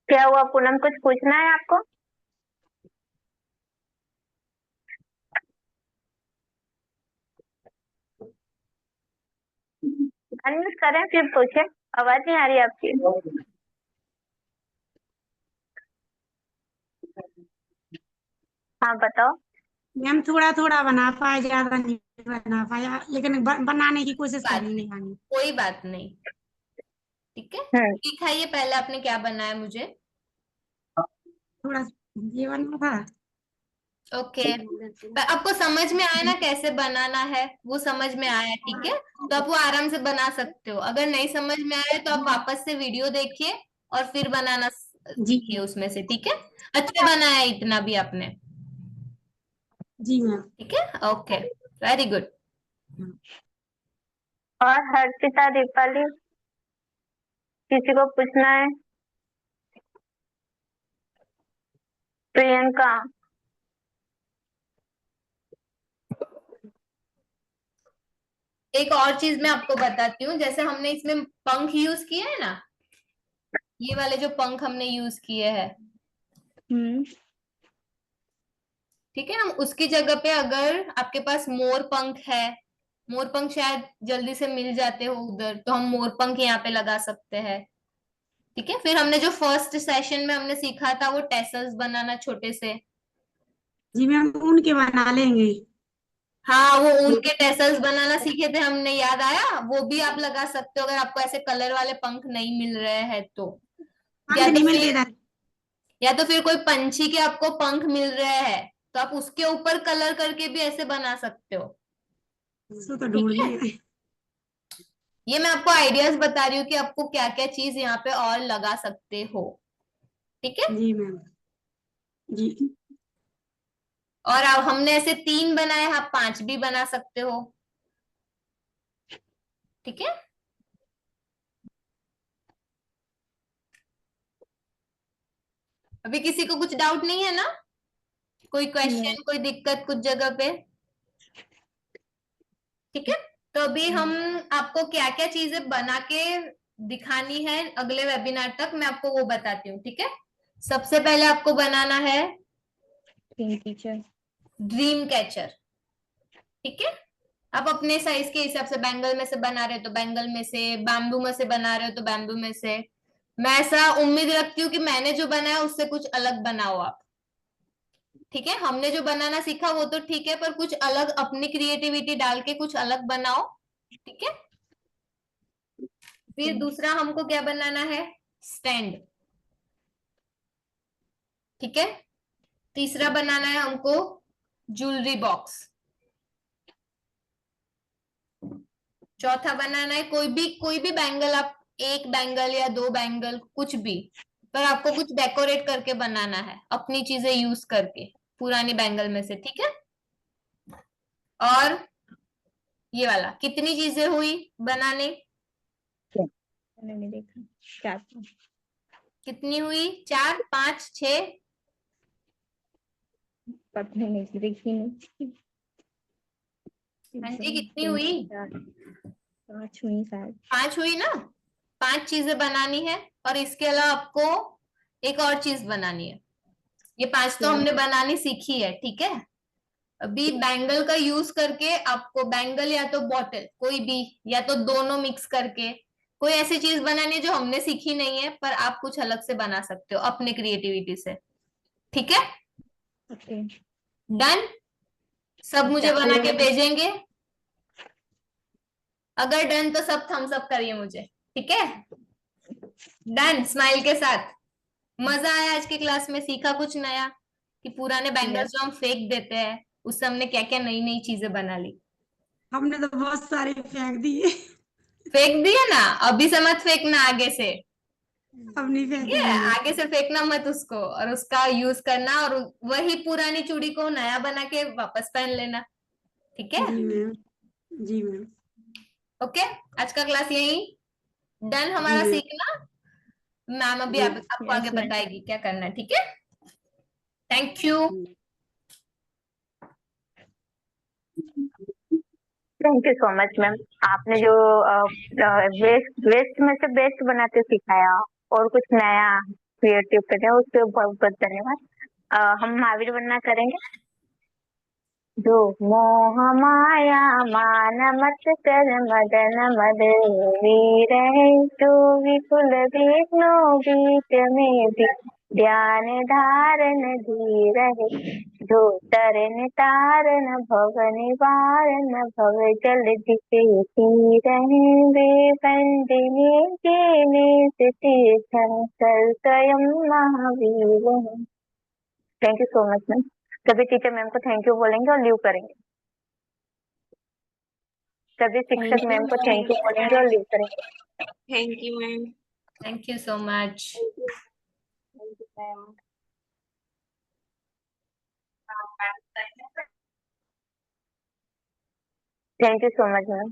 क्या हुआ पूनम, कुछ पूछना है आपको। अनम्यूट करें फिर पूछे, आवाज नहीं आ रही आपकी। हाँ बताओ। मैम थोड़ा थोड़ा बना पाए, ज्यादा नहीं बना पाया, लेकिन बनाने की कोशिश बात करी नहीं, नहीं। कोई बात नहीं। ठीक है, दिखाइए पहले आपने क्या बनाया मुझे। थोड़ा ये बना था। ओके, आपको समझ में आया ना कैसे बनाना है, वो समझ में आया, ठीक है, तो आप वो आराम से बना सकते हो। अगर नहीं समझ में आया तो आप वापस से वीडियो देखिए और फिर बनाना जी सीखिए उसमें से। ठीक है, अच्छा बनाया है इतना भी आपने। जी मैम। ठीक है, ओके, वेरी गुड। और हर्षिता, दीपाली, किसी को पूछना है। प्रियंका। एक और चीज मैं आपको बताती हूँ, जैसे हमने इसमें पंख यूज किए हैं ना, ये वाले जो पंख हमने यूज किए हैं, ठीक है, हम उसकी जगह पे अगर आपके पास मोर पंख है, मोर पंख शायद जल्दी से मिल जाते हो उधर, तो हम मोर पंख यहाँ पे लगा सकते हैं। ठीक है, फिर हमने जो फर्स्ट सेशन में हमने सीखा था वो टेसल्स बनाना छोटे से, जी मैम उनके बना लेंगे। हाँ वो ऊन के टेसल्स बनाना सीखे थे हमने, याद आया, वो भी आप लगा सकते हो अगर आपको ऐसे कलर वाले पंख नहीं मिल रहे हैं तो। पंख या तो नहीं मिलते फिर इधर। या तो फिर कोई पंछी के आपको पंख मिल रहे हैं तो आप उसके ऊपर कलर करके भी ऐसे बना सकते हो। इसको तो ठीक ढूंढ है, लिए। ये मैं आपको आइडियाज बता रही हूँ कि आपको क्या क्या चीज यहाँ पे और लगा सकते हो। ठीक है, जी मैम। जी और अब हमने ऐसे 3 बनाए, आप 5 भी बना सकते हो। ठीक है, अभी किसी को कुछ डाउट नहीं है ना, कोई क्वेश्चन, कोई दिक्कत कुछ जगह पे। ठीक है, तो अभी हम आपको क्या क्या चीजें बना के दिखानी है अगले वेबिनार तक, मैं आपको वो बताती हूँ। ठीक है, सबसे पहले आपको बनाना है टीचर ड्रीम कैचर। ठीक है, आप अपने साइज के हिसाब से, बैंगल में से बना रहे हो तो बैंगल में से, बैम्बू में से बना रहे हो तो बैम्बू में से। मैं ऐसा उम्मीद रखती हूँ कि मैंने जो बनाया उससे कुछ अलग बनाओ आप। ठीक है, हमने जो बनाना सीखा वो तो ठीक है, पर कुछ अलग अपनी क्रिएटिविटी डाल के कुछ अलग बनाओ। ठीक है, फिर दूसरा हमको क्या बनाना है, स्टैंड। ठीक है, तीसरा बनाना है हमको ज्वेलरी बॉक्स। चौथा बनाना है कोई भी बैंगल, आप एक बैंगल या 2 बैंगल कुछ भी, पर आपको कुछ डेकोरेट करके बनाना है अपनी चीजें यूज करके पुरानी बैंगल में से। ठीक है, और ये वाला कितनी चीजें हुई बनाने, मैंने नहीं देखा। 4 कितनी हुई? 4, 5, 6? पता नहीं, देखी नहीं। आंटी कितनी हुई? 5 हुई शायद। 5 हुई ना? 5 चीजें बनानी है और इसके अलावा आपको एक और चीज बनानी है। ये 5 तो हमने बनानी सीखी है, ठीक है। अभी बैंगल का यूज करके आपको बैंगल या तो बॉटल कोई भी, या तो दोनों मिक्स करके कोई ऐसी चीज बनानी है जो हमने सीखी नहीं है, पर आप कुछ अलग से बना सकते हो अपने क्रिएटिविटी से, ठीक है। ओके। डन। सब मुझे बना के भेजेंगे। अगर डन तो सब थम्स अप करिए मुझे, ठीक है। डन, स्माइल के साथ। मजा आया आज की क्लास में? सीखा कुछ नया कि पुराने बैंगल्स जो हम फेंक देते हैं उससे हमने क्या क्या नई नई चीजें बना ली। हमने तो बहुत सारे फेंक दिए। फेंक दिया ना, अभी से मत फेंकना, आगे से, अब नहीं ठीक है। फेंकेंगे। आगे से फेंकना मत उसको, और उसका यूज करना और वही पुरानी चूड़ी को नया बना के वापस पहन लेना, ठीक है। जी मैम। जी मैम। ओके, आज का क्लास यही डन जी हमारा मैम। सीखना। मैम अभी जी। आपको आगे बताएगी क्या करना है, ठीक है। Thank you. Thank you so much ma'am. आपने जो वेस्ट वेस्ट में से बेस्ट बनाते सिखाया और कुछ नया क्रिएटिव करें, उसके बहुत बहुत धन्यवाद। हम महावीर वंदना करेंगे। जो मोह माया मान मत कर मदन मद वीर है, जो विपुल विष्णु बीच में भी ध्यान धारण धीर है, जो तरन तारन भव निवारन भव जल दिखे तीर है, वे बंदने के तीर्थंकर स्वयं महावीर है। Thank you so much ma'am. सभी टीचर मैम को थैंक यू बोलेंगे और लीव करेंगे। सभी शिक्षक मैम को थैंक यू बोलेंगे और लीव करेंगे। Thank you ma'am. Thank you so much. Thank you ma'am. Thank you so much ma'am.